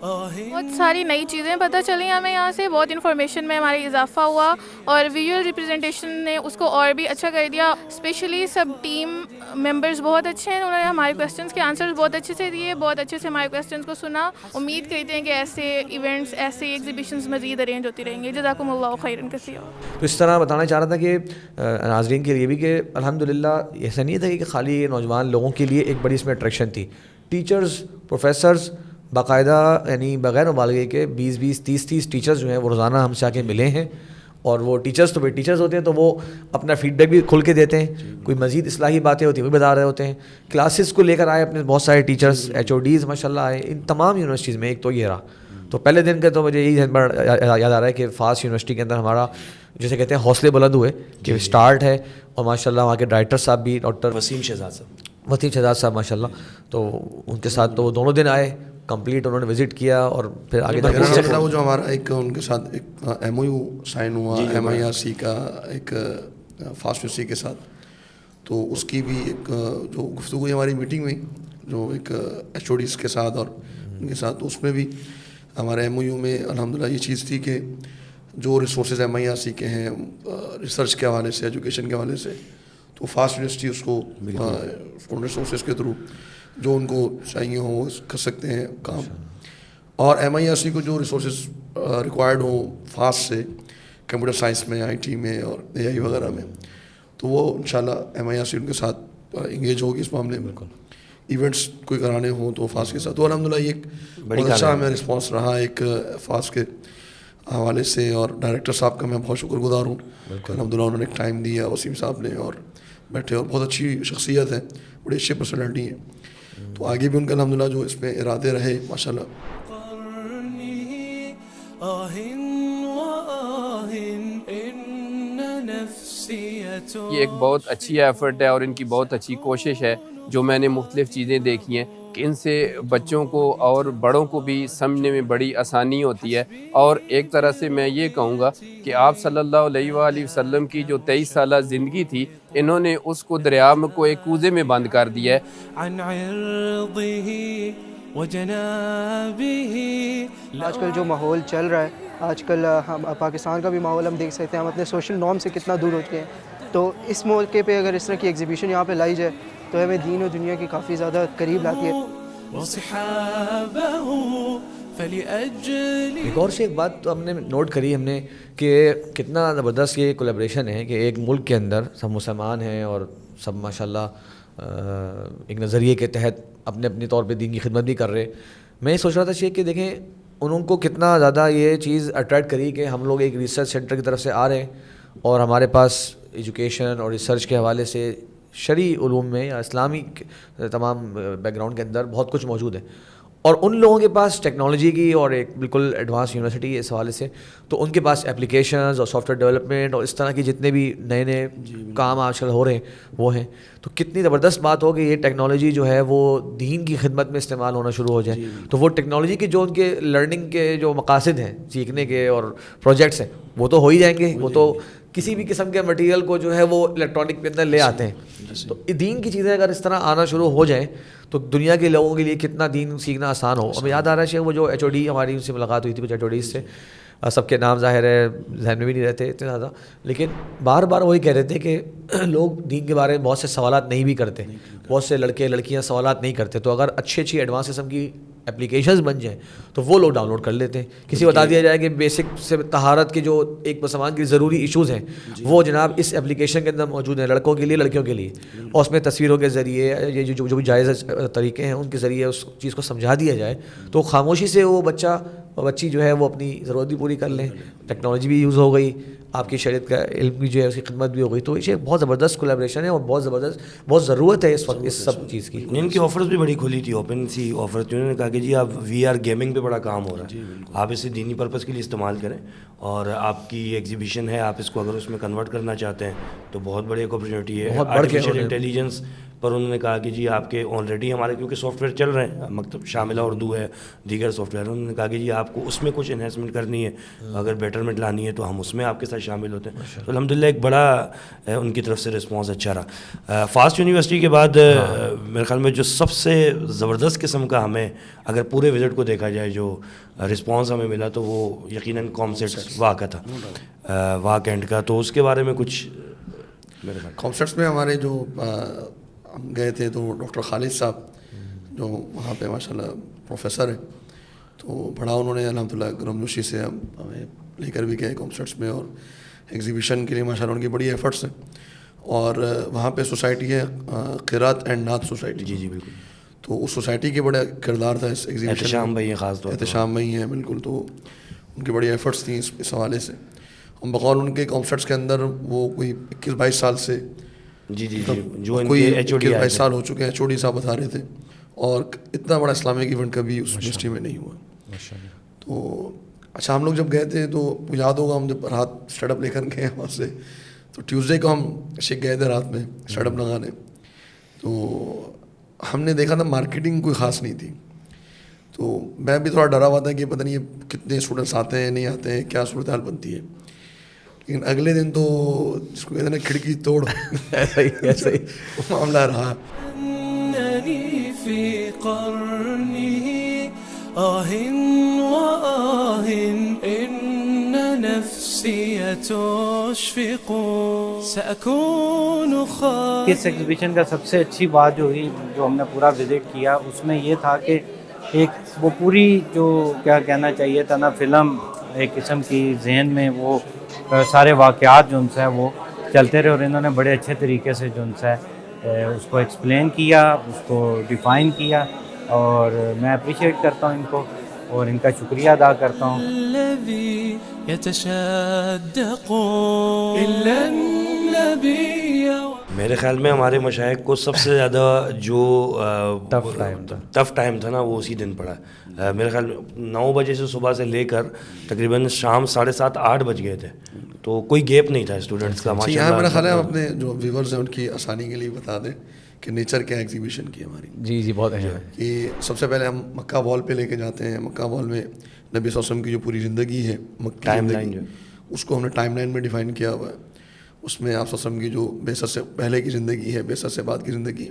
بہت ساری نئی چیزیں پتہ چلیں ہمیں یہاں سے, بہت انفارمیشن میں ہمارے اضافہ ہوا, اور ویژول ریپرزنٹیشن نے اس کو اور بھی اچھا کر دیا. اسپیشلی سب ٹیم ممبرز بہت اچھے ہیں, انہوں نے ہمارے کویسچنس کے آنسرز بہت اچھے سے دیے, بہت اچھے سے ہمارے کویسچنس کو سنا. امید کرتے ہیں کہ ایسے ایونٹس, ایسے ایگزیبیشنز مزید ارینج ہوتی رہیں گے. جزاکم اللہ خیرا کثیرا.
تو اس طرح بتانا چاہ رہا تھا کہ ناظرین کے لیے بھی کہ الحمدللہ ایسا نہیں تھا کہ خالی نوجوان لوگوں کے لیے ایک بڑی اس میں اٹریکشن تھی. ٹیچرز, پروفیسرز باقاعدہ یعنی بغیر مبالغے کے 20-20, 30-30 ٹیچرز جو ہیں وہ روزانہ ہم سے آ کے ملے ہیں. اور وہ ٹیچرز تو ٹیچرز ہوتے ہیں تو وہ اپنا فیڈ بیک بھی کھل کے دیتے ہیں, کوئی مزید اصلاحی باتیں ہوتی ہیں وہ بھی بتا رہے ہوتے ہیں. کلاسز کو لے کر آئے اپنے بہت سارے ٹیچرز, HODs ماشاء اللہ آئے ان تمام یونیورسٹیز میں. ایک تو یہ رہا, تو پہلے دن کا تو مجھے یہی یاد آ رہا ہے کہ فاسٹ یونیورسٹی کے اندر ہمارا جیسے کہتے ہیں حوصلے بلند ہوئے کہ اسٹارٹ ہے. اور ماشاء اللہ وہاں کے ڈائریکٹر صاحب بھی ڈاکٹر
وسیم شہزاد
صاحب ماشاء اللہ, تو ان کے ساتھ تو وہ دونوں دن آئے کمپلیٹ, انہوں نے وزٹ کیا اور پھر آگے
وہ جو ہمارا ایک ان کے ساتھ ایک MOU سائن ہوا MIRC کا ایک فاسٹ یونیورسٹی کے ساتھ, تو اس کی بھی ایک جو گفتگو ہوئی ہماری میٹنگ میں جو ایک HODs کے ساتھ اور ان کے ساتھ, تو اس میں بھی ہمارے MOU میں الحمدللہ یہ چیز تھی کہ جو ریسورسز MIRC کے ہیں ریسرچ کے حوالے سے, ایجوکیشن کے حوالے سے, تو فاسٹ یونیورسٹی اس کو ان ریسورسز کے تھرو جو ان کو چاہیے ہوں وہ کر سکتے ہیں کام. اور MIRC کو جو ریسورسز ریکوائرڈ ہوں فاسٹ سے کمپیوٹر سائنس میں, IT میں اور AI وغیرہ میں, تو وہ انشاءاللہ MIRC ان کے ساتھ انگیج ہوگی اس معاملے میں. ایونٹس کوئی کرانے ہوں تو فاسٹ کے ساتھ, تو الحمدللہ یہ ایک بہت اچھا ہمیں رسپانس رہا ایک فاسٹ کے حوالے سے. اور ڈائریکٹر صاحب کا میں بہت شکر گزار ہوں, الحمدللہ انہوں نے ایک ٹائم دیا وسیم صاحب نے, اور بیٹھے, اور بہت اچھی شخصیت ہے, بڑی اچھی پرسنالٹی ہے. تو آگے بھی ان کا الحمدللہ جو اس میں ارادے رہے ماشاءاللہ.
یہ ایک بہت اچھی ایفرٹ ہے اور ان کی بہت اچھی کوشش ہے. جو میں نے مختلف چیزیں دیکھی ہیں کہ ان سے بچوں کو اور بڑوں کو بھی سمجھنے میں بڑی آسانی ہوتی ہے. اور ایک طرح سے میں یہ کہوں گا کہ آپ صلی اللہ علیہ وآلہ وسلم کی جو 23 سالہ زندگی تھی, انہوں نے اس کو دریا کو ایک کوزے میں بند کر دیا ہے.
آج کل جو ماحول چل رہا ہے, آج کل ہم پاکستان کا بھی ماحول ہم دیکھ سکتے ہیں, ہم اپنے سوشل نارم سے کتنا دور ہو چکے ہیں. تو اس موقع پہ اگر اس طرح کی ایگزیبیشن یہاں پہ لائی جائے تو ہمیں دین و دنیا کی کافی زیادہ قریب لاتی ہے.
ایک اور سے ایک بات تو ہم نے نوٹ کری ہم نے کہ کتنا زبردست یہ کولیبریشن ہے کہ ایک ملک کے اندر سب مسلمان ہیں اور سب ماشاءاللہ ایک نظریے کے تحت اپنے اپنے طور پہ دین کی خدمت بھی کر رہے. میں یہ سوچ رہا تھا شیخ کہ دیکھیں ان کو کتنا زیادہ یہ چیز اٹریکٹ کری کہ ہم لوگ ایک ریسرچ سینٹر کی طرف سے آ رہے ہیں اور ہمارے پاس ایجوکیشن اور ریسرچ کے حوالے سے شرعی علوم میں یا اسلامی تمام بیک گراؤنڈ کے اندر بہت کچھ موجود ہے, اور ان لوگوں کے پاس ٹیکنالوجی کی اور ایک بالکل ایڈوانس یونیورسٹی ہے اس حوالے سے, تو ان کے پاس اپلیکیشنز اور سافٹ ویئر ڈیولپمنٹ اور اس طرح کی جتنے بھی نئے نئے کام آج کل ہو رہے ہیں وہ ہیں. تو کتنی زبردست بات ہو کہ یہ ٹیکنالوجی جو ہے وہ دین کی خدمت میں استعمال ہونا شروع ہو جائے. تو وہ ٹیکنالوجی کے جو ان کے لرننگ کے جو مقاصد ہیں سیکھنے کے اور پروجیکٹس ہیں وہ تو ہو ہی جائیں گے, وہ تو کسی بھی قسم کے مٹیریل کو جو ہے وہ الیکٹرانک کے اندر لے آتے ہیں. تو دین کی چیزیں اگر اس طرح آنا شروع ہو جائیں تو دنیا کے لوگوں کے لیے کتنا دین سیکھنا آسان ہو. ہمیں یاد آ رہا ہے شیخ وہ جو ایچ او ڈی ہماری ان سے ملاقات ہوئی تھی کچھ ایچ او ڈیز سے, سب کے نام ظاہر ہے ذہن میں بھی نہیں رہتے اتنے زیادہ, لیکن بار بار وہی کہہ رہے تھے کہ لوگ دین کے بارے میں بہت سے سوالات نہیں بھی کرتے, بہت سے لڑکے لڑکیاں سوالات نہیں کرتے. تو اگر اچھی ایڈوانس قسم کی اپلیکیشنز بن جائیں تو وہ لوگ ڈاؤن لوڈ کر لیتے ہیں. کسی بتا دیا جائے کہ بیسک سے طہارت کے جو ایک مسلمان کی ضروری ایشوز ہیں وہ جناب اس اپلیکیشن کے اندر موجود ہیں, لڑکوں کے لیے لڑکیوں کے لیے, اور اس میں تصویروں کے ذریعے یہ جو بھی جائز طریقے ہیں ان کے ذریعے اس چیز کو سمجھا دیا جائے تو خاموشی سے وہ بچہ بچی جو ہے وہ اپنی ضرورت بھی پوری کر لیں, ٹیکنالوجی بھی یوز ہو گئی, آپ کی شریعت کا علم بھی جو ہے اس کی خدمت بھی ہو گئی. تو یہ بہت زبردست کولیبریشن ہے اور بہت زبردست بہت ضرورت ہے اس وقت اس سب چیز کی.
ان کی آفرز بھی بڑی کھلی تھی, اوپن سی آفرز. انہوں نے کہا کہ جی آپ وی آر گیمنگ پہ بڑا کام ہو رہا ہے, آپ اسے دینی پرپز کے لیے استعمال کریں, اور آپ کی ایگزیبیشن ہے آپ اس کو اگر اس میں کنورٹ کرنا چاہتے ہیں تو بہت بڑی ایک اپرچونیٹی ہے. آرٹیفیشیل انٹیلیجنس پر انہوں نے کہا کہ جی آپ کے آلریڈی ہمارے کیونکہ سافٹ ویئر چل رہے ہیں, مکتب شاملہ اردو ہے, دیگر سافٹ ویئر, انہوں نے کہا کہ جی آپ کو اس میں کچھ انہینسمنٹ کرنی ہے, اگر بیٹرمنٹ لانی ہے تو ہم اس میں آپ کے ساتھ شامل ہوتے ہیں. تو الحمدللہ ایک بڑا ان کی طرف سے رسپانس اچھا رہا. فاسٹ یونیورسٹی کے بعد میرے خیال میں جو سب سے زبردست قسم کا ہمیں اگر پورے وزٹ کو دیکھا جائے جو رسپانس ہمیں ملا تو وہ یقیناً کامسیٹس واہ کا تھا, واہ کینٹ کا. تو اس کے بارے میں کچھ میرے خیال
کانسرٹس میں ہمارے جو ہم گئے تھے تو ڈاکٹر خالد صاحب جو وہاں پہ ماشاء اللہ پروفیسر ہیں, تو بڑا انہوں نے الحمدللہ گرمجوشی سے ہمیں لے کر بھی گئے کانسرٹس میں, اور ایگزیبیشن کے لیے ماشاء اللہ ان کی بڑی ایفرٹس ہیں. اور وہاں پہ سوسائٹی ہے قرات اینڈ نعت سوسائٹی.
جی جی بالکل.
تو اس سوسائٹی کے بڑا کردار تھا اس ایگزیبیشن.
احتشام بھائی ہیں خاص طور پر.
احتشام بھائی ہیں بالکل. تو ان کی بڑی ایفرٹس تھیں اس حوالے سے. ہم بقول ان کے کانسرٹس کے اندر وہ کوئی 21-22 سال سے
جی جی جی جو
کوئی 21-22 سال ہو چکے ہیں, ایچ او ڈی صاحب بتا رہے تھے, اور اتنا بڑا اسلامک ایونٹ کبھی اس یونیورسٹی میں نہیں ہوا. تو اچھا ہم لوگ جب گئے تھے تو یاد ہوگا ہم جب رات اسٹارٹ اپ لے کر گئے وہاں سے, تو ٹیوزڈے کو ہم شیخ گئے تھے رات میں اسٹارٹ اپ لگانے. تو ہم نے دیکھا تھا مارکیٹنگ کوئی خاص نہیں تھی, تو میں بھی تھوڑا ڈرا ہوا تھا کہ پتہ نہیں کتنے اسٹوڈنٹس آتے ہیں نہیں آتے ہیں, کیا صورتحال بنتی ہے. لیکن اگلے دن تو جس کو کہتے ہیں نا کھڑکی توڑ
ایسا ہی
معاملہ رہا.
اس ایگزیبیشن کا سب سے اچھی بات جو ہوئی جو ہم نے پورا وزٹ کیا اس میں یہ تھا کہ ایک وہ پوری جو کیا کہنا چاہیے تھا نا فلم ایک قسم کی ذہن میں وہ سارے واقعات جو ان سے وہ چلتے رہے, اور انہوں نے بڑے اچھے طریقے سے جو ان سے اس کو ایکسپلین کیا, اس کو ڈیفائن کیا, اور میں اپریشیٹ کرتا ہوں ان کو اور ان کا شکریہ ادا کرتا ہوں.
میرے خیال میں ہمارے مشائخ کو سب سے زیادہ جو ٹف ٹائم تھا نا وہ اسی دن پڑا. میرے خیال میں 9 بجے سے صبح سے لے کر تقریباً شام 7:30-8 بج گئے تھے, تو کوئی گیپ نہیں تھا اسٹوڈنٹس کا. ماشاء اللہ
میرا خیال ہے ہم اپنے جو ویورز ہیں ان کی آسانی کے لیے بتا دیں کہ نیچر کیا ایگزیبیشن کی ہماری.
جی جی بہت اہم ہے
کہ سب سے پہلے ہم مکہ وال پہ لے کے جاتے ہیں. مکہ وال میں نبی صلی اللہ علیہ وسلم کی جو پوری زندگی ہے
ٹائم لائن جو
اس کو ہم نے ٹائم لائن میں ڈیفائن کیا ہوا ہے. اس میں آپ صلی اللہ علیہ وسلم کی جو بعثت سے پہلے کی زندگی ہے, بعثت سے بعد کی زندگی,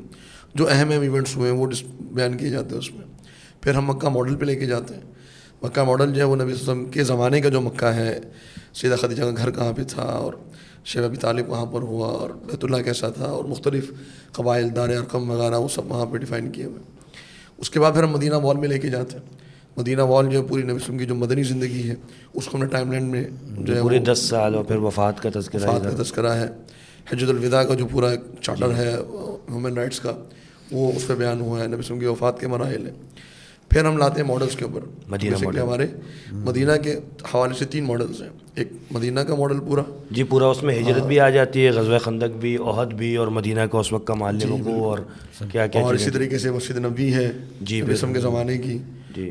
جو اہم ایونٹس ہوئے ہیں وہ بیان کیے جاتے ہیں اس میں. پھر ہم مکہ ماڈل پہ لے کے جاتے ہیں. مکہ ماڈل جو ہے وہ نبی صلی اللہ علیہ وسلم کے زمانے کا جو مکہ ہے, سیدہ خدیجہ کا گھر کہاں پہ تھا, اور شیخ ابی طالب کہاں پر ہوا, اور بیت اللہ کیسا تھا, اور مختلف قبائل دار ارقم وغیرہ وہ سب وہاں پہ ڈیفائن کیے ہوئے. اس کے بعد پھر ہم مدینہ وال میں لے کے جاتے ہیں. مدینہ وال جو ہے پوری نبی صلی اللہ علیہ وسلم کی جو مدنی زندگی ہے اس کو ہم نے ٹائم لائن میں جو ہے
پورے 10 سال اور پھر وفات کا
تذکرہ ہے. حجۃ الوداع کا جو پورا چارٹر ہے ہیومن رائٹس کا وہ اس پہ بیان ہوا ہے, نبی صلی اللہ علیہ وسلم کی وفات کے مراحل ہیں. پھر ہم لاتے ہیں ماڈلس کے اوپر.
مدینہ ماڈل
ہمارے مدینہ کے حوالے سے 3 ماڈلس ہیں. ایک مدینہ کا ماڈل پورا
جی پورا اس میں ہجرت بھی آ جاتی ہے, غزوہ خندق بھی, احد بھی, اور مدینہ کا اس وقت کا معلم وقوع اور کیا کیا,
اور اسی طریقے سے مسجد نبوی ہے
جی
نبی وسلم کے زمانے کی,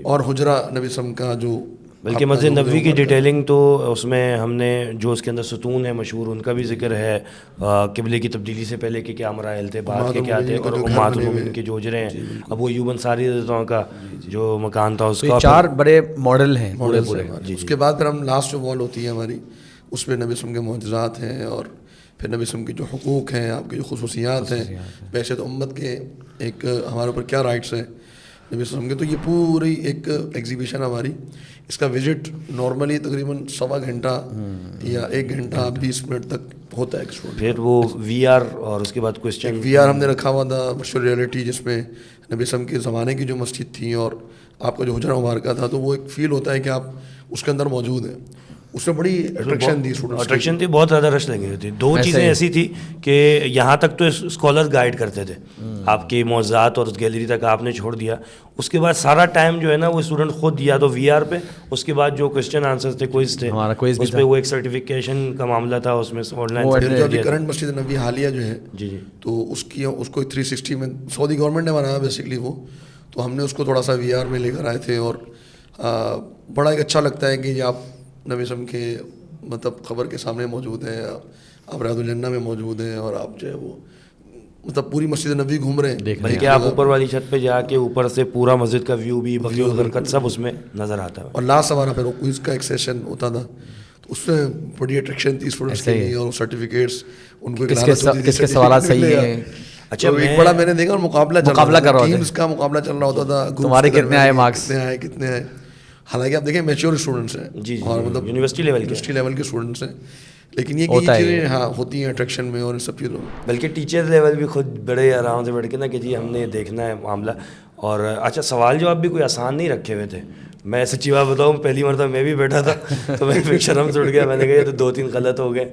اور حجرہ نبی وسلم کا جو
بلکہ مسجد نبوی کی ڈیٹیلنگ تو اس میں ہم نے جو اس کے اندر ستون ہے مشہور ان کا بھی ذکر ہے, قبلے کی تبدیلی سے پہلے کے کیا مراحل تھے, بعد کے کیا تھے, اور امہات المومنین کے جو اجرے ہیں, ابو ایوب انصاری رضی اللہ عنہ کا جو مکان تھا اس کا.
4 بڑے ماڈل ہیں پورے.
اس کے بعد پھر ہم لاسٹ جو وال ہوتی ہے ہماری, اس میں نبی وسلم کے معجزات ہیں, اور پھر نبی وسلم کے جو حقوق ہیں, آپ کی جو خصوصیات ہیں, ویسے تو امت کے ایک ہمارے اوپر کیا رائٹس ہیں نبی وسلم کے. تو یہ پوری ایک ایگزیبیشن ہماری, اس کا وزٹ نارملی تقریباً 1.25 گھنٹہ یا 1 گھنٹہ 20 منٹ تک ہوتا ہے.
پھر وہ وی آر, اور اس کے بعد کوسچن
وی آر ہم نے رکھا ہوا تھا, ورچوئل ریئلٹی, جس میں نبی وسلم کے زمانے کی جو مسجد تھی اور آپ کا جو حجرہ مبارکہ تھا, تو وہ ایک فیل ہوتا ہے کہ آپ اس کے اندر موجود ہیں. اس میں بڑی اٹریکشن تھی,
اٹریکشن تھی, بہت زیادہ رش لگی ہوئی تھی. 2 چیزیں ایسی تھی کہ یہاں تک تو اسکالر گائیڈ کرتے تھے, آپ کی معجزات اور اس گیلری تک آپ نے چھوڑ دیا. اس کے بعد سارا ٹائم جو ہے نا وہ اسٹوڈنٹ خود یا تو وی آر پہ, اس کے بعد جو کوسچن آنسرز تھے, کوئز تھے, اس پہ وہ ایک سرٹیفکیشن کا معاملہ تھا, اس میں آن لائن.
جو ابھی کرنٹ مسجد نبوی حالیہ جو ہے
جی
تو اس کو 360 میں سعودی گورنمنٹ نے بنایا بیسکلی وہ, تو ہم نے اس کو تھوڑا سا وی آر میں لے کر آئے تھے, اور بڑا ایک اچھا لگتا ہے کہ آپ نبی وسلم کے مطلب قبر کے سامنے موجود ہیں, آپ ریاض الجنہ میں موجود ہیں, اور آپ جو ہے وہ مطلب پوری مسجد نبوی گھوم رہے ہیں.
بلکہ آپ اوپر والی چھت پہ جا کے اوپر سے پورا مسجد کا ویو بھی, بقیع البرکت سب اس میں نظر آتا ہے.
اور لاسٹ ہمارا پھر کوئز کا ایک سیشن ہوتا تھا, تو اس میں بڑی اٹریکشن تھی اسٹوڈنٹس کے لیے, اور سرٹیفکیٹس ان کو
کس کے سوالات صحیح ہیں.
اچھا ایک بڑا میں نے دیکھا مقابلہ کر رہا تھا, کا مقابلہ چل رہا ہوتا تھا,
تمہارے کتنے آئے مارکس,
کتنے آئے. حالانکہ آپ دیکھیں میچور اسٹوڈنٹس ہیں
جی,
اور مطلب
یونیورسٹی لیول
کے اسٹوڈنٹس ہیں, لیکن یہ چیزیں ہاں ہوتی ہیں اٹریکشن میں اور ان سب چیزوں میں.
بلکہ ٹیچر لیول بھی خود بڑے آرام سے بیٹھ کے نا کہ جی ہم نے دیکھنا ہے معاملہ. اور اچھا سوال جواب بھی کوئی آسان نہیں رکھے ہوئے تھے. میں سچی بات بتاؤں, پہلی مرتبہ میں بھی بیٹھا تھا تو میں پھر شرم سے اٹھ گیا, میں نے کہا یہ تو 2-3 غلط ہو گئے,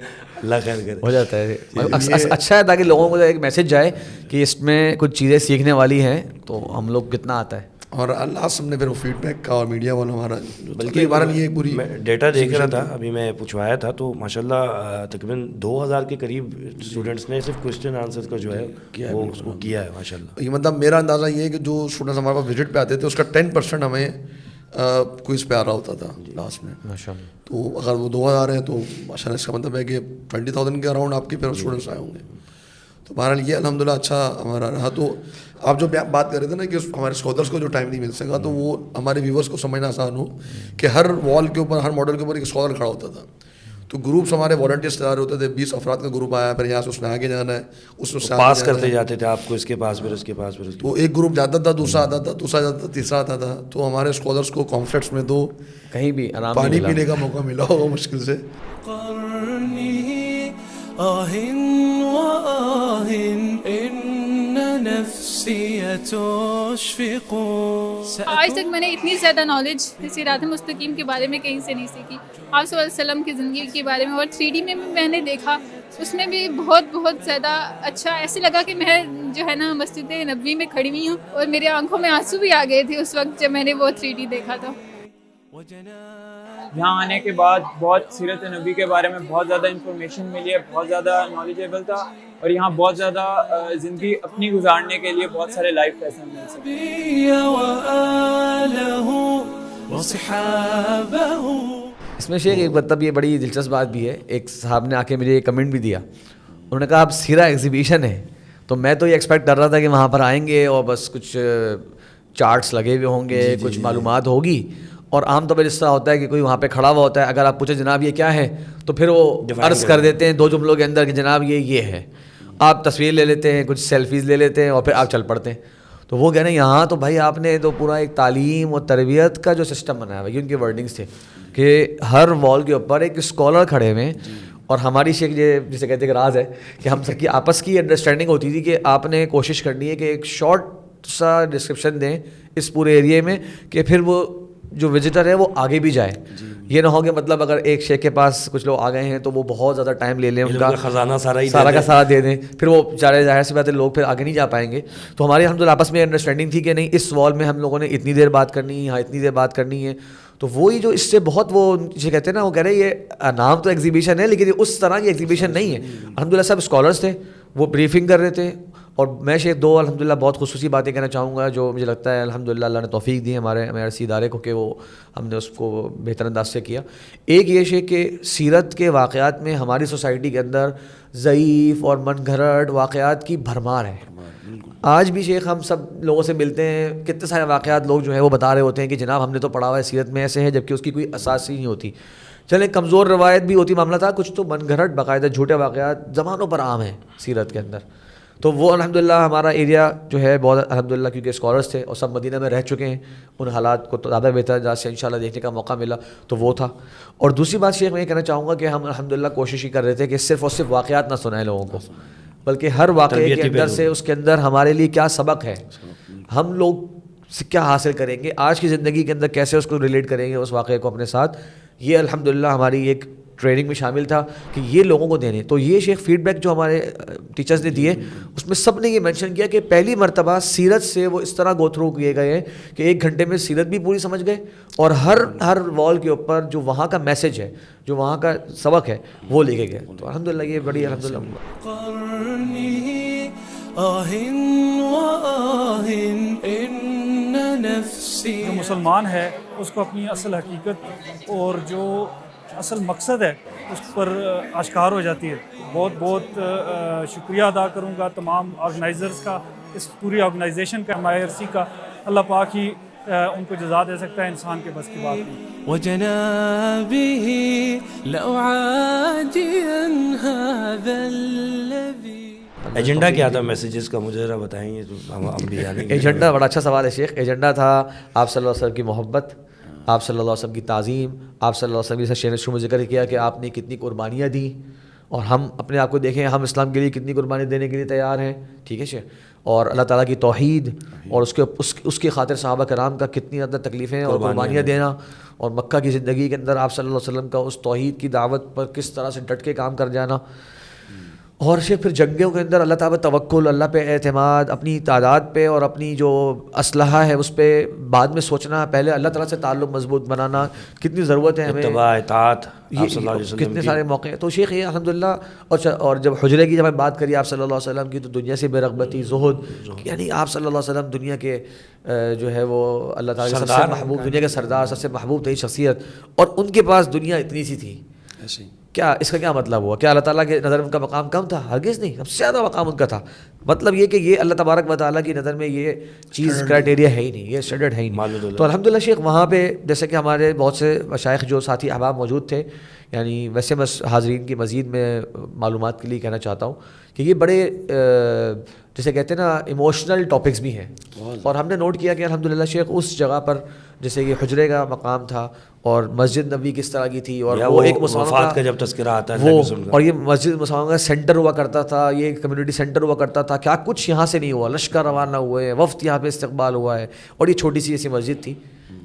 اللہ خیر کرے.
ہو جاتا ہے, اچھا ہے تاکہ لوگوں کو ایک میسج جائے کہ اس میں کچھ چیزیں سیکھنے والی ہیں, تو ہم لوگ کتنا آتا ہے.
اور اللہ سب نے پھر وہ فیڈ بیک کا, اور میڈیا والا ہمارا, بلکہ بہرحال یہ پوری
ڈیٹا دیکھ رہا تھا ابھی, میں پوچھوایا تھا, تو ماشاء اللہ تقریباً 2000 کے قریب اسٹوڈنٹس نے صرف کوسچن آنسر کا جو ہے وہ اس کو کیا ہے ماشاء اللہ.
یہ مطلب میرا اندازہ یہ ہے کہ جو اسٹوڈنٹس ہمارے پاس وزٹ پہ آتے تھے اس کا 10% ہمیں کوئز پہ آ رہا ہوتا تھا لاسٹ میں ماشاء اللہ. تو اگر وہ 2000 ہیں تو ماشاء اللہ اس کا مطلب ہے کہ 20,000 کے اراؤنڈ آپ کے پھر اسٹوڈنٹس آئے ہوں گے. تو بہرحال یہ الحمدللہ اچھا ہمارا رہا. تو آپ جو بات کر رہے تھے نا کہ ہمارے اسکالرس کو جو ٹائم نہیں مل سکا, تو وہ ہمارے ویورس کو سمجھنا آسان ہو کہ ہر وال کے اوپر, ہر ماڈل کے اوپر ایک اسکالر کھڑا ہوتا تھا. تو گروپس ہمارے والنٹیئرس تیار ہوتے تھے, 20 افراد کا گروپ آیا, پھر یہاں سے اس نے آگے جانا ہے, اس میں
پاس کرتے جاتے تھے آپ کو, اس کے پاس پھر اس کے پاس پھر.
تو ایک گروپ جاتا تھا, دوسرا آتا تھا, دوسرا جاتا تھا, تیسرا آتا تھا. تو ہمارے اسکالرس کو کانفرنس میں تو
کہیں بھی
پانی پینے کا موقع ملا ہوگا مشکل سے.
آج تک میں نے اتنی زیادہ نالج صراط مستقیم کے بارے میں کہیں سے نہیں سیکھی. آپ صلی اللہ علیہ وسلم کی زندگی کے بارے میں, اور 3D میں نے دیکھا, اس میں بھی بہت زیادہ اچھا. ایسے لگا کہ میں جو ہے نا مسجد نبوی میں کھڑی ہوئی ہوں, اور میرے آنکھوں میں آنسو بھی آ گئے تھے اس وقت جب میں نے وہ 3D دیکھا تھا.
یہاں آنے کے بعد بہت سیرت نبی کے بارے میں بہت زیادہ انفارمیشن ملی ہے, بہت زیادہ نالجیبل تھا, اور یہاں بہت زیادہ زندگی اپنی گزارنے کے لیے بہت سارے لائف لیسن مل سکتے.
اس میں شیخ ایک مطلب یہ بڑی دلچسپ بات بھی ہے, ایک صاحب نے آ کے مجھے کمنٹ بھی دیا, انہوں نے کہا اب سیرہ ایگزیبیشن ہے, تو میں تو یہ ایکسپیکٹ کر رہا تھا کہ وہاں پر آئیں گے اور بس کچھ چارٹس لگے ہوئے ہوں گے, کچھ معلومات ہوگی, اور عام طور پر اس طرح ہوتا ہے کہ کوئی وہاں پہ کھڑا ہوا ہوتا ہے, اگر آپ پوچھیں جناب یہ کیا ہے, تو پھر وہ عرض کر دیتے ہیں 2 جملوں کے اندر کہ جناب یہ ہے. آپ تصویر لے لیتے ہیں, کچھ سیلفیز لے لیتے ہیں, اور پھر آپ چل پڑتے ہیں. تو وہ کہہ رہے ہیں یہاں تو بھائی آپ نے تو پورا ایک تعلیم اور تربیت کا جو سسٹم بنایا ہوا ہے. ان کے ورڈنگس تھے کہ ہر وال کے اوپر ایک اسکالر کھڑے ہوئے ہیں, اور ہماری شیخ جسے کہتے ہیں کہ راز ہے کہ ہم سب کی آپس کی انڈرسٹینڈنگ ہوتی تھی کہ آپ نے کوشش کرنی ہے کہ ایک شارٹ سا ڈسکرپشن دیں اس پورے ایریے میں, کہ پھر وہ جو وزٹر ہے وہ آگے بھی جائے. یہ نہ ہو کہ مطلب اگر ایک شیخ کے پاس کچھ لوگ آ گئے ہیں تو وہ بہت زیادہ ٹائم لے لیں, ان کا
خزانہ
سارا کا سارا دے دیں, پھر وہ بیچارے ظاہر سی بات ہے لوگ پھر آگے نہیں جا پائیں گے. تو ہماری الحمدللہ آپس میں انڈرسٹینڈنگ تھی کہ نہیں اس وال میں ہم لوگوں نے اتنی دیر بات کرنی ہے, یہاں اتنی دیر بات کرنی ہے. تو وہی جو اس سے بہت وہ جسے کہتے ہیں نا, وہ کہہ رہے یہ نام تو ایگزیبیشن ہے لیکن اس طرح کی ایگزیبیشن نہیں ہے. الحمدللہ سب اسکالرس تھے, وہ بریفنگ کر رہے تھے. اور میں شیخ دو الحمدللہ بہت خصوصی باتیں کہنا چاہوں گا جو مجھے لگتا ہے الحمدللہ اللہ نے توفیق دی ہمارے MIRC ادارے کو کہ وہ ہم نے اس کو بہتر انداز سے کیا. ایک یہ شیخ کہ سیرت کے واقعات میں ہماری سوسائٹی کے اندر ضعیف اور من گھڑت واقعات کی بھرمار ہے. آج بھی شیخ ہم سب لوگوں سے ملتے ہیں, کتنے سارے واقعات لوگ جو ہے وہ بتا رہے ہوتے ہیں کہ جناب ہم نے تو پڑھا ہوا ہے سیرت میں ایسے ہے, جبکہ اس کی کوئی اساس ہی نہیں ہوتی. چلیں کمزور روایت بھی ہوتی معاملہ تھا, کچھ تو من گھڑت باقاعدہ جھوٹے واقعات زمانوں پر عام ہیں سیرت کے اندر. تو وہ الحمدللہ ہمارا ایریا جو ہے بہت الحمدللہ کیونکہ اسکالرس تھے اور سب مدینہ میں رہ چکے ہیں, ان حالات کو تو زیادہ بہتر انداز سے انشاءاللہ دیکھنے کا موقع ملا تو وہ تھا. اور دوسری بات شیخ میں یہ کہنا چاہوں گا کہ ہم الحمدللہ کوشش ہی کر رہے تھے کہ صرف اور صرف واقعات نہ سنائیں لوگوں کو, بلکہ ہر واقعے کے اندر سے اس کے اندر ہمارے لیے کیا سبق ہے, ہم لوگ سے کیا حاصل کریں گے, آج کی زندگی کے اندر کیسے اس کو ریلیٹ کریں گے اس واقعے کو اپنے ساتھ. یہ الحمدللہ ہماری ایک ٹریننگ میں شامل تھا کہ یہ لوگوں کو دینے. تو یہ شیخ فیڈ بیک جو ہمارے ٹیچرز نے دیے اس میں سب نے یہ مینشن کیا کہ پہلی مرتبہ سیرت سے وہ اس طرح گو تھرو کیے گئے ہیں کہ 1 گھنٹے میں سیرت بھی پوری سمجھ گئے اور ہر وال کے اوپر جو وہاں کا میسج ہے, جو وہاں کا سبق ہے وہ لے کے گئے. تو الحمدللہ یہ بڑی
جو مسلمان ہے اس کو اپنی اصل حقیقت اور جو اصل مقصد ہے اس پر آشکار ہو جاتی ہے. بہت بہت شکریہ ادا کروں گا تمام آرگنائزرز کا, اس پوری آرگنائزیشن کا, MIRC کا. اللہ پاک ہی ان کو جزا دے سکتا ہے, انسان کے بس کی بات نہیں.
وجنابه لو عاديا هذا الذي.
ایجنڈا کیا تھا میسیجز کا, مجھے ذرا بتائیں گے تو ہم بھی جانیں گے.
ایجنڈا بڑا اچھا سوال ہے شیخ. ایجنڈا تھا آپ صلی اللہ علیہ وسلم کی محبت, آپ صلی اللہ علیہ وسلم کی تعظیم, آپ صلی اللہ علیہ وسلم کی شیخ نے شروع میں ذکر کیا کہ آپ نے کتنی قربانیاں دیں اور ہم اپنے آپ کو دیکھیں ہم اسلام کے لیے کتنی قربانی دینے کے لیے تیار ہیں. ٹھیک ہے شیخ. اور اللہ تعالیٰ کی توحید اور اس کی خاطر صحابہ کرام کا کتنی زیادہ تکلیفیں اور قربانیاں دینا, اور مکہ کی زندگی کے اندر آپ صلی اللہ علیہ وسلم کا اس توحید کی دعوت پر کس طرح سے ڈٹ کے کام کر جانا. اور پھر جنگوں کے اندر اللہ تعالیٰ توکل, اللہ پہ اعتماد, اپنی تعداد پہ اور اپنی جو اسلحہ ہے اس پہ بعد میں سوچنا, پہلے اللہ تعالیٰ سے تعلق مضبوط بنانا کتنی ضرورت ہے ہمیں,
اتباع اطاعت آپ صلی اللہ علیہ وسلم
کتنے سارے موقع ہیں. تو شیخ یہ الحمدللہ. اور جب حجرے کی جب ہم بات کری آپ صلی اللہ علیہ وسلم کی, تو دنیا سے بے رغبتی, زہد, یعنی آپ صلی اللہ علیہ وسلم دنیا کے جو ہے وہ اللہ تعالیٰ کے سب سے محبوب, دنیا کے سردار, سب سے محبوب تھی شخصیت, اور ان کے پاس دنیا اتنی سی تھی. کیا اس کا کیا مطلب ہوا؟ کیا اللہ تعالیٰ کے نظر ان کا مقام کم تھا؟ ہرگز نہیں, سب سے زیادہ مقام ان کا تھا. مطلب یہ کہ یہ اللہ تبارک و تعالیٰ کی نظر میں یہ چیز کرائٹیریا ہے ہی نہیں, یہ اسٹینڈرڈ ہے ہی نہیں. تو الحمدللہ شیخ وہاں پہ جیسے کہ ہمارے بہت سے مشائخ جو ساتھی احباب موجود تھے, یعنی ویسے بس حاضرین کی مزید میں معلومات کے لیے کہنا چاہتا ہوں کہ یہ بڑے جیسے کہتے ہیں نا ایموشنل ٹاپکس بھی ہیں. اور ہم نے نوٹ کیا کہ الحمدللہ شیخ اس جگہ پر جیسے یہ حجرے کا مقام تھا اور مسجد نبوی کس طرح کی تھی, اور وہ ایک مسلمانوں
کا جب تذکرہ آتا ہے
وہ, اور یہ مسجد مسلمانوں کا سینٹر ہوا کرتا تھا, یہ کمیونٹی سینٹر ہوا کرتا تھا. کیا کچھ یہاں سے نہیں ہوا, لشکر روانہ ہوئے ہیں, وفد یہاں پہ استقبال ہوا ہے, اور یہ چھوٹی سی ایسی مسجد تھی.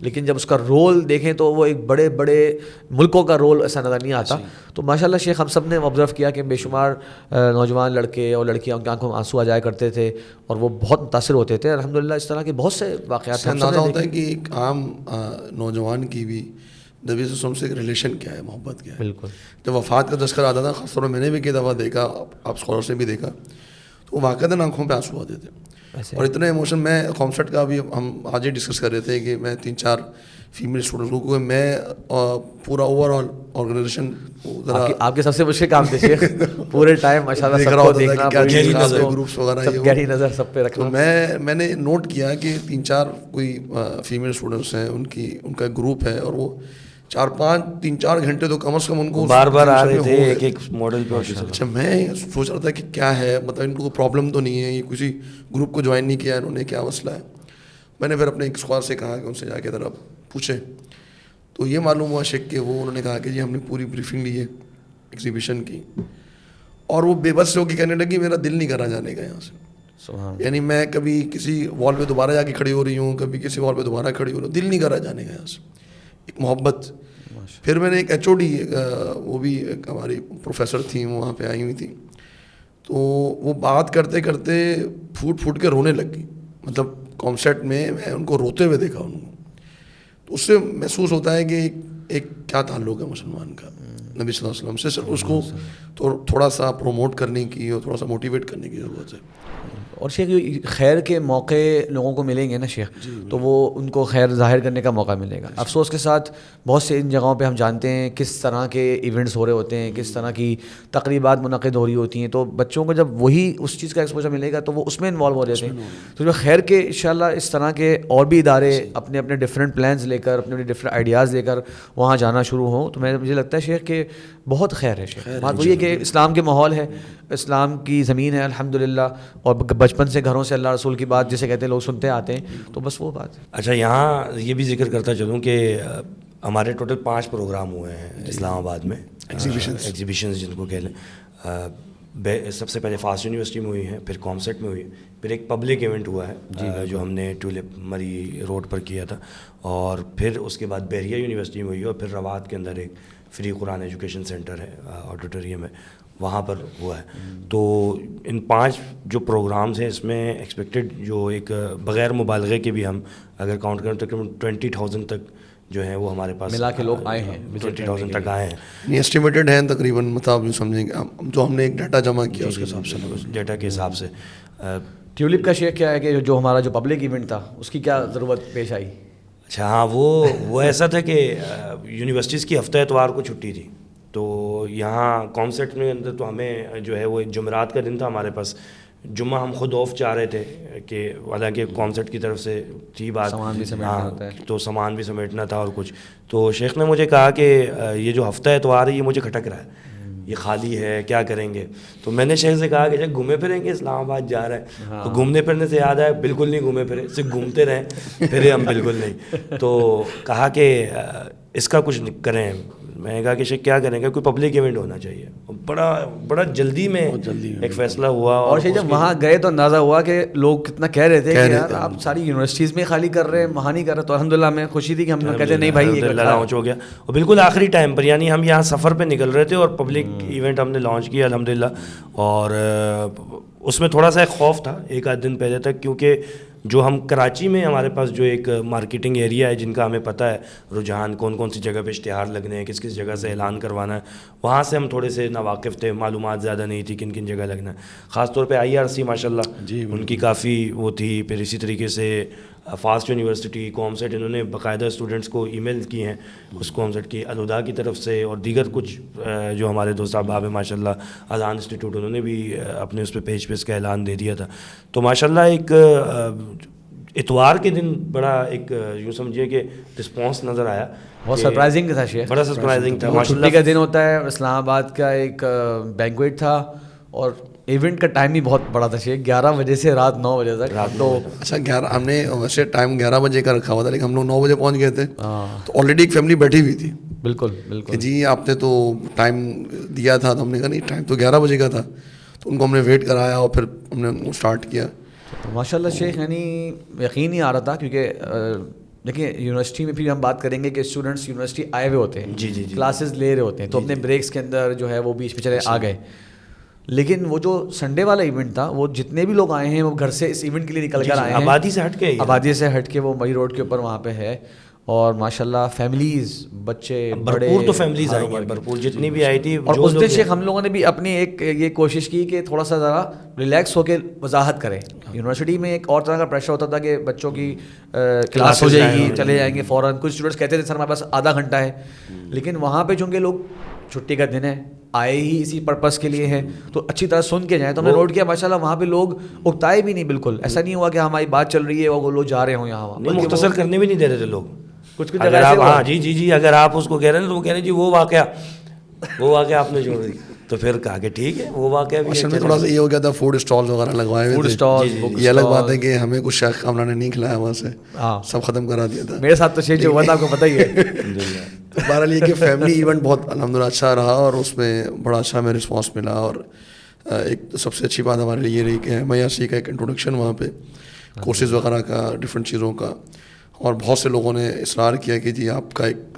لیکن جب اس کا رول دیکھیں تو وہ ایک بڑے بڑے ملکوں کا رول ایسا نظر نہیں آتا. تو ماشاءاللہ شیخ ہم سب نے آبزرو کیا کہ بے شمار نوجوان لڑکے اور لڑکیاں ان کی آنکھوں میں آنسو آ جایا کرتے تھے اور وہ بہت متاثر ہوتے تھے. الحمدللہ اس طرح کے بہت سے واقعات
اندازہ ہوتا ہے کہ ایک عام نوجوان کی بھی نبی صلی اللہ علیہ وسلم سے ریلیشن کیا ہے, محبت کیا ہے.
بالکل.
جب وفات کا تذکرہ آتا تھا, خاص طور پر میں نے بھی کئی دفعہ دیکھا, آپ اسکالرس نے بھی دیکھا, تو واقعتاً آنکھوں پہ آنسو آتے تھے. اور اتنا ایموشن, میں کانسرٹ کا بھی ہم آج ہی ڈسکس کر رہے تھے کہ میں 3-4 فیمیل اسٹوڈنٹس کو, کیونکہ میں پورا اوور آل آرگنائزیشن
آپ کے سب سے مشکل کام تھے شیخ, پورے ٹائم ماشاءاللہ سب کو دیکھنا,
گروپس وغیرہ,
گہری نظر سب پہ رکھنا.
میں نے نوٹ کیا کہ 3-4 کوئی فیمیل اسٹوڈنٹس ہیں, ان کا گروپ ہے, اور وہ 3-4 گھنٹے تو کم از کم ان کو
بار بار آ رہے تھے ایک ماڈل پہ.
اچھا, میں سوچ رہا تھا کہ کیا ہے, مطلب ان کو پرابلم تو نہیں ہے, یہ کسی گروپ کو جوائن نہیں کیا انہوں نے, کیا مسئلہ ہے. میں نے پھر اپنے ایک اسکوار سے کہا کہ ان سے جا کے ذرا پوچھیں, تو یہ معلوم ہوا شیخ کہ وہ انہوں نے کہا کہ جی ہم نے پوری بریفنگ لی ہے ایگزیبیشن کی, اور وہ بے بس ہو کے کہنے لگی میرا دل نہیں کرا جانے کا یہاں سے. یعنی میں کبھی کسی وال پہ دوبارہ جا کے کھڑی ہو رہی ہوں, کبھی کسی وال پہ دوبارہ کھڑی ہو رہی ہوں, دل نہیں کرا جانے کا یہاں سے. ایک محبت پھر میں نے ایک ایچ او ڈی وہ بھی ایک ہماری پروفیسر تھیں وہاں پہ آئی ہوئی تھیں, تو وہ بات کرتے کرتے پھوٹ کے رونے لگ گئی. مطلب کانسرٹ میں ان کو روتے ہوئے دیکھا ان کو, تو اس سے محسوس ہوتا ہے کہ ایک کیا تعلق ہے مسلمان کا نبی صلی اللہ علیہ وسلم سے. سر اس کو تو تھوڑا سا پروموٹ کرنے کی اور تھوڑا سا موٹیویٹ کرنے کی ضرورت ہے.
اور شیخ خیر کے موقع لوگوں کو ملیں گے نا شیخ, تو وہ ان کو خیر ظاہر کرنے کا موقع ملے گا. افسوس کے ساتھ بہت سے ان جگہوں پہ ہم جانتے ہیں کس طرح کے ایونٹس ہو رہے ہوتے ہیں, کس طرح کی تقریبات منعقد ہو رہی ہوتی ہیں, تو بچوں کو جب وہی اس چیز کا ایکسپوجر ملے گا تو وہ اس میں انوالو ہو جاتے ہیں. تو جو خیر کے انشاءاللہ اس طرح کے اور بھی ادارے اپنے اپنے ڈفرینٹ پلانز لے کر, اپنے اپنے ڈفرینٹ آئیڈیاز لے کر وہاں جانا شروع ہوں, تو مجھے لگتا ہے شیخ کہ بہت خیر ہے. شیخ بات وہی ہے کہ اسلام کے ماحول ہے, اسلام کی زمین ہے الحمدللہ, اور بچپن سے گھروں سے اللہ رسول کی بات جسے کہتے ہیں لوگ سنتے آتے ہیں, تو بس وہ بات ہے.
اچھا, یہاں یہ بھی ذکر کرتا چلوں کہ ہمارے ٹوٹل 5 پروگرام ہوئے ہیں اسلام آباد میں, ایگزیبیشنز جن کو کہہ لیں. سب سے پہلے فاسٹ یونیورسٹی میں ہوئی ہیں, پھر کامسیٹ میں ہوئی, پھر ایک پبلک ایونٹ ہوا ہے جو ہم نے ٹیولپ مری روڈ پر کیا تھا, اور پھر اس کے بعد بحریہ یونیورسٹی میں ہوئی, اور پھر روات کے اندر ایک فری قرآن ایجوکیشن سینٹر ہے آڈیٹوریم ہے, وہاں پر ہوا ہے. تو ان 5 جو پروگرامز ہیں اس میں ایکسپیکٹڈ جو ایک بغیر مبالغے کے بھی ہم اگر کاؤنٹ کریں تقریباً 20,000 تک جو ہیں وہ ہمارے پاس
ملا کے لوگ آئے ہیں,
20,000 تک آئے ہیں.
یہ اسٹیمیٹڈ ہیں تقریباً, مطلب جو سمجھیں گے جو ہم نے ایک ڈیٹا جمع کیا اس کے حساب سے,
ڈیٹا کے حساب سے.
ٹیولپ کا شیخ کیا ہے کہ جو ہمارا جو پبلک ایونٹ تھا اس کی کیا ضرورت پیش آئی؟
اچھا ہاں, وہ ایسا تھا کہ یونیورسٹیز کی ہفتہ اتوار کو چھٹی تھی, تو یہاں کانسرٹ میں اندر تو ہمیں جو ہے وہ جمعرات کا دن تھا ہمارے پاس, جمعہ ہم خود آف چاہ رہے تھے کہ حالانکہ کانسرٹ کی طرف سے تھی بات, تو سامان بھی سمیٹنا تھا اور کچھ. تو شیخ نے مجھے کہا کہ یہ جو ہفتہ اتوار ہے یہ مجھے کھٹک رہا ہے, یہ خالی ہے, کیا کریں گے؟ تو میں نے شیخ سے کہا کہ جب گھومے پھریں گے, اسلام آباد جا رہے ہیں, تو گھومنے پھرنے سے یاد آیا بالکل نہیں گھومے پھرے, صرف گھومتے رہیں پھرے ہم بالکل نہیں. تو کہا کہ اس کا کچھ کریں. میں نے کہا کہ شیخ کیا کریں گے, کوئی پبلک ایونٹ ہونا چاہیے. بڑا جلدی میں ایک فیصلہ ہوا,
اور شیخ جب وہاں گئے تو اندازہ ہوا کہ لوگ کتنا کہہ رہے تھے کہ یار آپ ساری یونیورسٹیز میں خالی کر رہے ہیں, وہاں نہیں کر رہے. تو الحمدللہ ہمیں خوشی تھی کہ ہم نے کہتے نہیں بھائی یہ
لانچ ہو گیا, اور بالکل آخری ٹائم پر, یعنی ہم یہاں سفر پہ نکل رہے تھے اور پبلک ایونٹ ہم نے لانچ کیا الحمدللہ. اور اس میں تھوڑا سا ایک خوف تھا ایک آدھ دن پہلے تک, کیونکہ جو ہم کراچی میں ہمارے پاس جو ایک مارکیٹنگ ایریا ہے جن کا ہمیں پتہ ہے رجحان کون سی جگہ پہ اشتہار لگنے ہیں, کس جگہ سے اعلان کروانا ہے, وہاں سے ہم تھوڑے سے ناواقف تھے, معلومات زیادہ نہیں تھی کن جگہ لگنا ہے. خاص طور پہ IRC ماشاءاللہ ان کی کافی وہ تھی. پھر اسی طریقے سے فاسٹ یونیورسٹی, کامسیٹ, انہوں نے باقاعدہ اسٹوڈنٹس کو ای میل کی ہیں اس کامسیٹ کی, الہدا کی طرف سے, اور دیگر کچھ جو ہمارے دوست احباب ہیں ماشاءاللہ, اذان انسٹیٹیوٹ, انہوں نے بھی اپنے اس پہ پیج پہ اس کا اعلان دے دیا تھا. تو ماشاءاللہ ایک اتوار کے دن بڑا ایک یوں سمجھیے کہ رسپانس نظر آیا.
بہت سرپرائزنگ تھا شیخ,
بڑا سرپرائزنگ تھا.
چھٹی کا دن ہوتا ہے, اسلام آباد کا ایک بینکویٹ تھا, اور ایونٹ کا ٹائم بھی بہت بڑا تھا شیخ, 11 بجے سے رات 9 بجے تک.
تو اچھا 11 ہم نے ویسے ٹائم 11 بجے کا رکھا ہوا تھا, لیکن ہم لوگ 9 بجے پہنچ گئے تھے, تو آلریڈی ایک فیملی بیٹھی ہوئی تھی.
بالکل
کہ جی آپ نے تو ٹائم دیا تھا, تو ہم نے کہا نہیں ٹائم تو 11 بجے کا تھا, تو ان کو ہم نے ویٹ کرایا اور پھر ہم نے اسٹارٹ کیا.
ماشاء اللہ شیخ, یعنی یقین نہیں آ رہا تھا, کیونکہ دیکھیں یونیورسٹی میں پھر ہم بات کریں گے کہ اسٹوڈنٹس یونیورسٹی آئے ہوئے ہوتے ہیں, کلاسز لے رہے ہوتے ہیں, تو اپنے بریکس کے اندر جو ہے وہ بیچ میں چلے آ گئے. لیکن وہ جو سنڈے والا ایونٹ تھا, وہ جتنے بھی لوگ آئے ہیں وہ گھر سے اس ایونٹ کے لیے نکل کر آئے ہیں, آبادی سے ہٹ کے وہ مئی روڈ کے اوپر وہاں پہ ہے. اور ماشاءاللہ فیملیز, بچے,
بھرپور تو فیملیز آئی ہیں, بھرپور جتنی بھی آئی تھی.
اور اس دن شیخ ہم لوگوں نے بھی اپنی ایک یہ کوشش کی کہ تھوڑا سا ذرا ریلیکس ہو کے وضاحت کریں. یونیورسٹی میں ایک اور طرح کا پریشر ہوتا تھا کہ بچوں کی کلاس ہو جائے گی, چلے جائیں گے فوراً. کچھ اسٹوڈنٹس کہتے تھے سر ہمارے پاس آدھا گھنٹہ ہے, لیکن وہاں پہ چونکہ لوگ چھٹی کا دن ہے, آئے ہی اسی پرپس کے لیے ہیں, تو اچھی طرح سن کے جائیں. تو ہم نے نوٹ کیا ماشاءاللہ وہاں پہ لوگ اکتائے بھی نہیں, بالکل ایسا نہیں ہوا کہ ہماری بات چل رہی ہے وہ لوگ جا رہے ہوں یہاں,
مختصر کرنے بھی نہیں دے رہے تھے لوگ.
کچھ جگہ سے
ہاں جی اگر آپ اس کو کہہ رہے ہیں تو وہ کہہ رہے ہیں جی وہ واقعہ آپ نے چھوڑ دی, تو پھر کہا کہ ٹھیک ہے وہ واقعہ بھی.
اصل میں تھوڑا سا یہ ہو گیا تھا, فوڈ اسٹالز وغیرہ لگوائے ہوئے تھے. یہ الگ بات ہے کہ ہمیں کچھ شیخ کامرہ نے نہیں کھلایا وہاں سے, سب ختم کرا دیا تھا.
میرے ساتھ تو شیخ جو ہوا تھا آپ کو پتہ ہی ہے.
بہرحال یہ کہ فیملی ایونٹ بہت الحمدللہ اچھا رہا, اور اس میں بڑا اچھا ہمیں رسپانس ملا. اور ایک سب سے اچھی بات ہمارے لیے یہ رہی کہ MIRC کا ایک انٹروڈکشن وہاں پہ, کورسز وغیرہ کا, ڈفرینٹ چیزوں کا, اور بہت سے لوگوں نے اصرار کیا کہ جی آپ کا ایک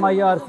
MIRC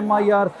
MIRC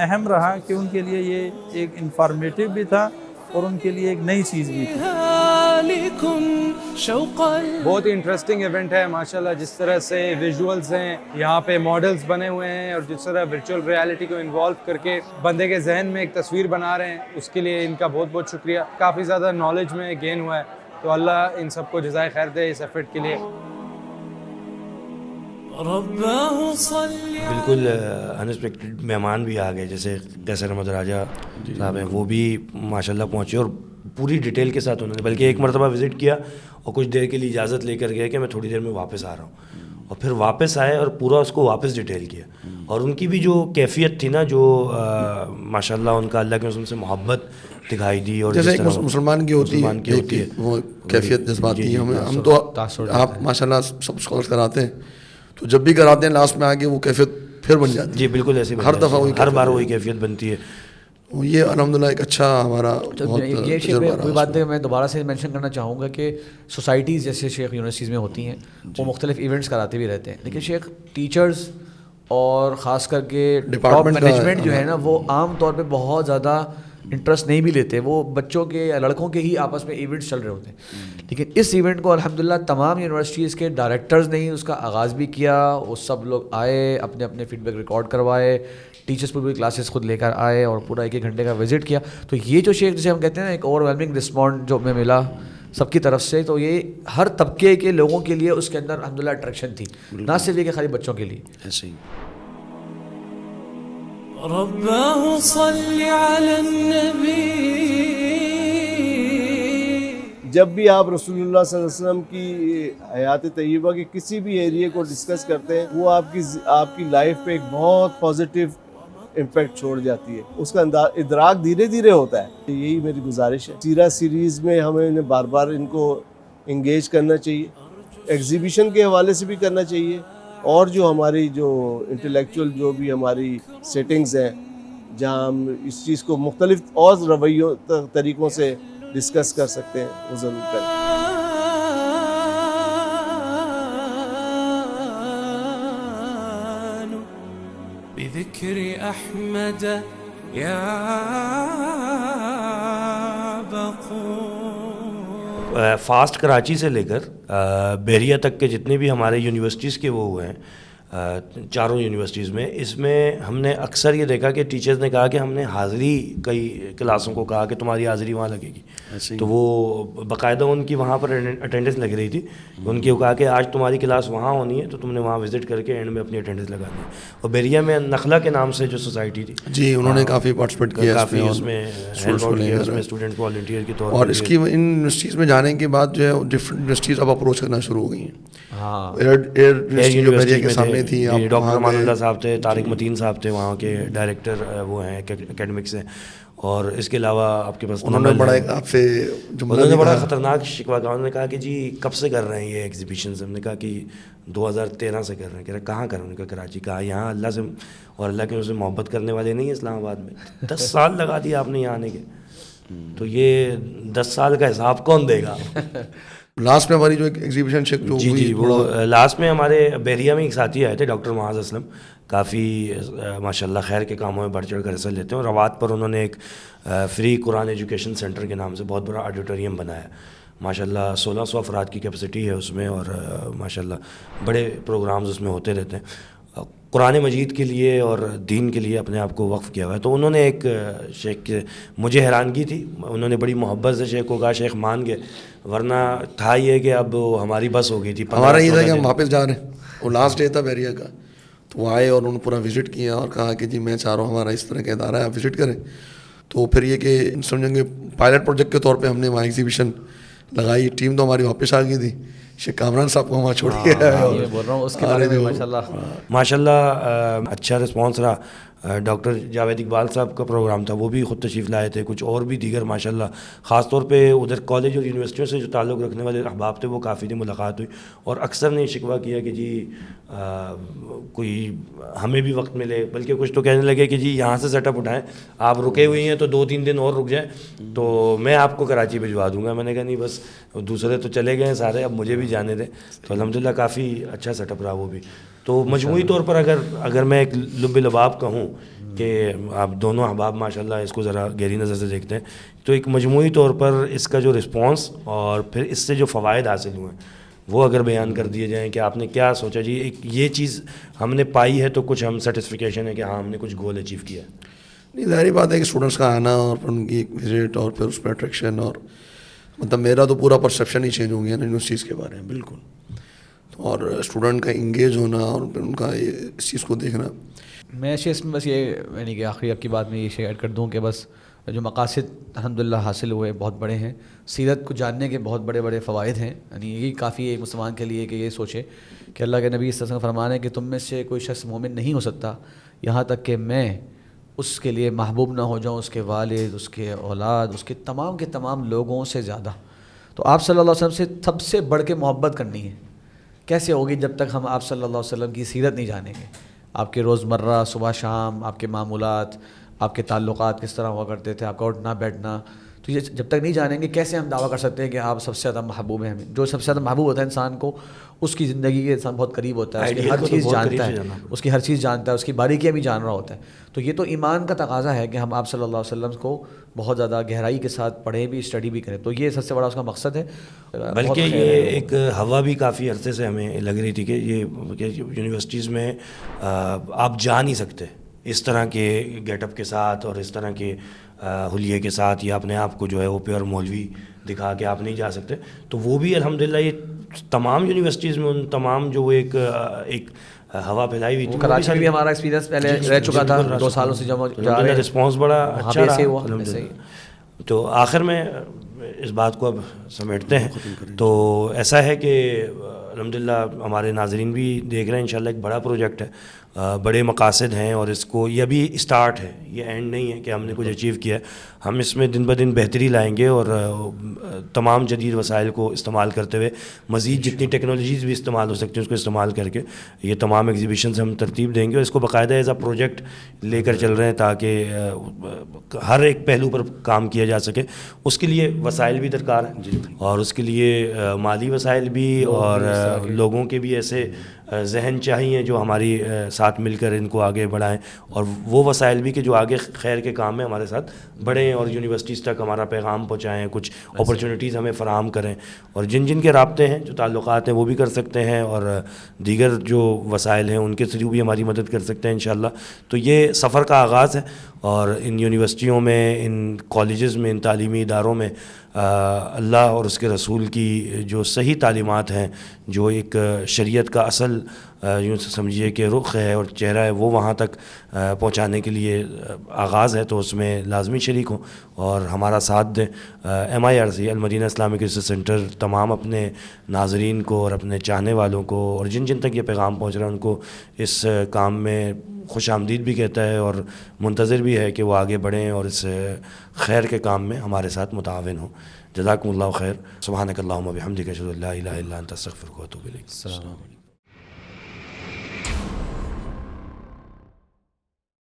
اہم رہا کہ ان کے لیے یہ ایک انفارمیٹیو بھی تھا اور ان کے لیے ایک نئی چیز بھی تھی.
بہت ہی انٹرسٹنگ ایونٹ ہے ماشاءاللہ. جس طرح سے ویژولز ہیں یہاں پہ ماڈلز بنے ہوئے ہیں اور جس طرح ورچوئل ریالٹی کو انوالو کر کے بندے کے ذہن میں ایک تصویر بنا رہے ہیں, اس کے لیے ان کا بہت بہت شکریہ. کافی زیادہ نالج میں گین ہوا ہے, تو اللہ ان سب کو جزائے خیر دے اس ایفرٹ کے لیے.
بالکل انسپیکٹڈ مہمان بھی آ گئے, جیسے قیصر احمد راجہ صاحب ہیں, وہ بھی ماشاءاللہ پہنچے اور پوری ڈیٹیل کے ساتھ انہوں نے, بلکہ ایک مرتبہ وزٹ کیا اور کچھ دیر کے لیے اجازت لے کر گئے کہ میں تھوڑی دیر میں واپس آ رہا ہوں, اور پھر واپس آئے اور پورا اس کو واپس ڈیٹیل کیا. اور ان کی بھی جو کیفیت تھی نا, جو ماشاءاللہ ان کا اللہ کے رسول سے محبت دکھائی دی, اور
جیسے ایک مسلمان کی ہوتی ہے وہ کیفیت جذباتی. ہم تو آپ ماشاءاللہ سب اسکالرس کراتے ہیں, تو جب بھی کراتے ہیں لاسٹ میں آگے وہ کیفیت پھر بن جاتی ہے.
جی بالکل ایسے
ہر دفعہ
ہر بار وہی کیفیت بنتی ہے.
یہ الحمدللہ ایک اچھا ہمارا
یہ شیخ کوئی بات ہے, میں دوبارہ سے مینشن کرنا چاہوں گا کہ سوسائٹیز جیسے شیخ یونیورسٹیز میں ہوتی ہیں وہ مختلف ایونٹس کراتے بھی رہتے ہیں, لیکن شیخ ٹیچرز اور خاص کر کے ٹاپ مینجمنٹ جو ہے نا, وہ عام طور پہ بہت زیادہ انٹرسٹ نہیں بھی لیتے. وہ بچوں کے یا لڑکوں کے ہی آپس میں ایونٹس چل رہے ہوتے ہیں, لیکن اس ایونٹ کو الحمدللہ تمام یونیورسٹیز کے ڈائریکٹرز نے ہی اس کا آغاز بھی کیا. وہ سب لوگ آئے, اپنے اپنے فیڈ بیک ریکارڈ کروائے, ٹیچرس پر بھی کلاسز خود لے کر آئے اور پورا 1 گھنٹے کا وزٹ کیا. تو یہ جو شیخ جسے ہم کہتے ہیں نا, ایک اوور ویلمنگ رسپانڈ جو ہمیں ملا سب کی طرف سے, تو یہ ہر طبقے کے لوگوں کے لیے اس کے اندر الحمدللہ اٹریکشن تھی, نہ صرف یہ کہ خالی بچوں کے لیے.
ایسے ہی
رباه صل على النبي.
جب بھی آپ رسول اللہ صلی اللہ علیہ وسلم کی حیات طیبہ کے کسی بھی ایریے کو ڈسکس کرتے ہیں, وہ آپ کی لائف پہ ایک بہت پازیٹیو امپیکٹ چھوڑ جاتی ہے. اس کا ادراک دھیرے دھیرے ہوتا ہے. یہی میری گزارش ہے. سیرہ سیریز میں ہمیں بار بار ان کو انگیج کرنا چاہیے, ایگزیبیشن کے حوالے سے بھی کرنا چاہیے, اور جو ہماری جو انٹلیکچوئل جو بھی ہماری سیٹنگز ہیں جہاں ہم اس چیز کو مختلف اور رویوں طریقوں سے ڈسکس کر سکتے ہیں, وہ ضرور کریں.
بذكر أحمد يا بقول.
فاسٹ کراچی سے لے کر بحریہ تک کے جتنے بھی ہمارے یونیورسٹیز کے وہ ہوئے ہیں, 4 یونیورسٹیز میں, اس میں ہم نے اکثر یہ دیکھا کہ ٹیچرز نے کہا کہ ہم نے حاضری کئی کلاسوں کو کہا کہ تمہاری حاضری وہاں لگے گی, تو وہ باقاعدہ ان کی وہاں پر اٹینڈنس لگ رہی تھی. ان کی کہا کہ آج تمہاری کلاس وہاں ہونی ہے تو تم نے وہاں وزٹ کر کے اینڈ میں اپنی اٹینڈنس لگا دی. اور بحریہ میں نخلا کے نام سے جو سوسائٹی تھی,
جی انہوں نے کافی پارٹیسپیٹ کیا,
کافی اس میں اسٹوڈنٹ والنٹیئر کے طور پر.
اور اس کی ان یونیورسٹیز میں جانے کے بعد جو ہے ڈفرینٹ یونیورسٹیز اب اپروچ کرنا شروع ہو گئی ہیں.
ہاں,
یونیورسٹی جو بحریہ کے سامنے تھی,
ڈاکٹر امان اللہ صاحب تھے, طارق متین صاحب تھے وہاں کے ڈائریکٹر, وہ ہیں اکیڈمکس ہیں. اور اس کے علاوہ آپ کے پاس
انہوں نے بڑا آپ سے
بڑا خطرناک شکوہ کہا. انہوں نے کہا کہ جی کب سے کر رہے ہیں یہ ایگزیبیشنز؟ ہم نے کہا کہ 2013 سے کر رہے ہیں. کہہ رہے کہاں کر رہے ہیں؟ کہا کراچی. کہا یہاں اللہ سے اور اللہ کے سے محبت کرنے والے نہیں ہیں اسلام آباد میں. 10 سال لگا دیا آپ نے یہاں آنے کے, تو یہ 10 سال کا حساب کون دے گا؟
لاسٹ میں ہماری جو ایگزیبیشن شک جو
جی وہ لاسٹ میں ہمارے بحریہ میں ایک ساتھی آئے تھے, ڈاکٹر معاذ اسلم, کافی ماشاءاللہ خیر کے کاموں میں بڑھ چڑھ کر حصہ لیتے ہیں. اور روات پر انہوں نے ایک فری قرآن ایجوکیشن سینٹر کے نام سے بہت بڑا آڈیٹوریم بنایا. ماشاءاللہ 1600 افراد کی کیپیسٹی ہے اس میں, اور ماشاءاللہ بڑے پروگرامز اس میں ہوتے رہتے ہیں. قرآن مجید کے لیے اور دین کے لیے اپنے آپ کو وقف کیا ہوا ہے. تو انہوں نے ایک شیخ کے, مجھے حیرانگی تھی, انہوں نے بڑی محبت سے شیخ کو کہا شیخ مان گئے, ورنہ تھا یہ کہ اب ہماری بس ہو گئی تھی.
ہمارا یہ تھا کہ ہم واپس جا رہے ہیں. وہ لاسٹ ڈے تھا بحریہ کا, تو وہ آئے اور انہوں نے پورا وزٹ کیا اور کہا کہ جی میں چاہ رہا ہوں ہمارا اس طرح کا ادارہ ہے, آپ وزٹ کریں. تو پھر یہ کہ سمجھیں گے پائلٹ پروجیکٹ کے طور پہ ہم نے وہاں ایگزیبیشن لگائی. ٹیم تو ہماری واپس آ گئی تھی, شیخ کامران صاحب کو وہاں چھوڑ کے
بول رہا ہوں اس کے بارے میں
ماشاءاللہ اچھا رسپانس رہا. ڈاکٹر جاوید اقبال صاحب کا پروگرام تھا, وہ بھی خود تشریف لائے تھے. کچھ اور بھی دیگر ماشاءاللہ خاص طور پہ ادھر کالج اور یونیورسٹیوں سے جو تعلق رکھنے والے احباب تھے وہ کافی تھے, ملاقات ہوئی. اور اکثر نے شکوہ کیا کہ جی کوئی ہمیں بھی وقت ملے, بلکہ کچھ تو کہنے لگے کہ جی یہاں سے سیٹ اپ اٹھائیں, آپ رکے ہوئی ہیں تو 2-3 دن اور رک جائیں تو میں آپ کو کراچی بھجوا دوں گا. میں نے کہا نہیں بس دوسرے تو چلے گئے ہیں سارے, اب مجھے بھی جانے دیں. تو الحمدللہ کافی اچھا سیٹ اپ رہا وہ بھی. تو مجموعی طور پر اگر میں ایک لب لباب کہوں کہ آپ دونوں احباب ماشاءاللہ اس کو ذرا گہری نظر سے دیکھتے ہیں, تو ایک مجموعی طور پر اس کا جو رسپانس اور پھر اس سے جو فوائد حاصل ہوئے ہیں وہ اگر بیان کر دیے جائیں کہ آپ نے کیا سوچا جی ایک یہ چیز ہم نے پائی ہے تو کچھ ہم سیٹسفیکیشن ہے کہ ہاں ہم نے کچھ گول اچیو کیا ہے.
نہیں, ظاہری بات ہے کہ اسٹوڈنٹس کا آنا اور پھر ان کی ایک وزٹ اور پھر اس پہ اٹریکشن, اور مطلب میرا تو پورا پرسیپشن ہی چینج ہو گیا نا اس چیز کے بارے میں بالکل. اور اسٹوڈنٹ کا انگیج ہونا اور پھر ان کا اس چیز کو دیکھنا.
میں اس میں بس یہ یعنی کہ آخری آپ کی بات میں یہ شیئر کر دوں کہ بس جو مقاصد الحمدللہ حاصل ہوئے بہت بڑے ہیں. سیرت کو جاننے کے بہت بڑے بڑے فوائد ہیں. یعنی یہی کافی ہے مسلمان کے لیے کہ یہ سوچے کہ اللہ کے نبی اس طرح سے فرمان ہے کہ تم میں سے کوئی شخص مومن نہیں ہو سکتا یہاں تک کہ میں اس کے لیے محبوب نہ ہو جاؤں, اس کے والد, اس کے اولاد, اس کے تمام لوگوں سے زیادہ. تو آپ صلی اللہ علیہ وسلم سے سب سے بڑھ کے محبت کرنی ہے. کیسے ہوگی جب تک ہم آپ صلی اللہ علیہ وسلم کی سیرت نہیں جانیں گے. آپ کے روزمرہ صبح شام آپ کے معمولات, آپ کے تعلقات کس طرح ہوا کرتے تھے, آپ کا اٹھنا بیٹھنا, تو یہ جب تک نہیں جانیں گے کیسے ہم دعویٰ کر سکتے ہیں کہ آپ سب سے زیادہ محبوب ہیں ہمیں. جو سب سے زیادہ محبوب ہوتا ہے انسان کو, اس کی زندگی کے انسان بہت قریب ہوتا ہے, اس کی ہر چیز جانتا ہے, اس کی ہر چیز جانتا ہے, اس کی باریکیاں بھی جان رہا ہوتا ہے. تو یہ تو ایمان کا تقاضا ہے کہ ہم آپ صلی اللہ علیہ وسلم کو بہت زیادہ گہرائی کے ساتھ پڑھیں بھی, اسٹڈی بھی کریں. تو یہ سب سے بڑا اس کا مقصد ہے.
بلکہ یہ ایک ہوا بھی کافی عرصے سے ہمیں لگ رہی تھی کہ یہ یونیورسٹیز میں آپ جا نہیں سکتے اس طرح کے گیٹ اپ کے ساتھ اور اس طرح کے حلیے کے ساتھ, یا اپنے آپ کو جو ہے وہ پیور مولوی دکھا کے آپ نہیں جا سکتے. تو وہ بھی الحمدللہ یہ تمام یونیورسٹیز میں ان تمام جو ایک ہوا پھیلائی ہوئی تھی.
کراچی میں بھی ہمارا ایکسپیرینس پہلے رہ چکا تھا, 2 سالوں سے جب جا رہے ہیں,
رسپانس بڑا اچھا رہا. تو آخر میں اس بات کو اب سمیٹتے ہیں. تو ایسا ہے کہ الحمدللہ ہمارے ناظرین بھی دیکھ رہے ہیں, انشاءاللہ ایک بڑا پروجیکٹ ہے, بڑے مقاصد ہیں, اور اس کو یہ ابھی اسٹارٹ ہے, یہ اینڈ نہیں ہے کہ ہم نے کچھ اچیو کیا ہے. ہم اس میں دن بدن بہتری لائیں گے اور تمام جدید وسائل کو استعمال کرتے ہوئے مزید جتنی ٹیکنالوجیز بھی استعمال ہو سکتی ہیں اس کو استعمال کر کے یہ تمام ایگزیبیشنز ہم ترتیب دیں گے, اور اس کو باقاعدہ ایز اے پروجیکٹ لے کر چل رہے ہیں تاکہ ہر ایک پہلو پر کام کیا جا سکے. اس کے لیے وسائل بھی درکار ہیں, اور اس کے لیے مالی وسائل بھی اور لوگوں کے بھی ایسے ذہن چاہیے جو ہماری ساتھ مل کر ان کو آگے بڑھائیں, اور وہ وسائل بھی کہ جو آگے خیر کے کام میں ہمارے ساتھ بڑھیں اور یونیورسٹیز تک ہمارا پیغام پہنچائیں, کچھ اپرچونیٹیز ہمیں فراہم کریں. اور جن کے رابطے ہیں, جو تعلقات ہیں, وہ بھی کر سکتے ہیں, اور دیگر جو وسائل ہیں ان کے تھرو بھی ہماری مدد کر سکتے ہیں انشاءاللہ. تو یہ سفر کا آغاز ہے, اور ان یونیورسٹیوں میں, ان کالجز میں, ان تعلیمی اداروں میں اللہ اور اس کے رسول کی جو صحیح تعلیمات ہیں, جو ایک شریعت کا اصل یوں سمجھیے کہ رخ ہے اور چہرہ ہے, وہ وہاں تک پہنچانے کے لیے آغاز ہے. تو اس میں لازمی شریک ہوں اور ہمارا ساتھ دیں. MIRC المدینہ اسلامک ریسرچ سینٹر تمام اپنے ناظرین کو اور اپنے چاہنے والوں کو اور جن تک یہ پیغام پہنچ رہا ہے ان کو اس کام میں خوش آمدید بھی کہتا ہے, اور منتظر بھی ہے کہ وہ آگے بڑھیں اور اس خیر کے کام میں ہمارے ساتھ متعاون ہوں. جزاکم اللہ خیر. سبحانک اللہم و بحمدک اشہد ان لا الہ الا انت استغفرک و اتوب الیک. السلام علیکم.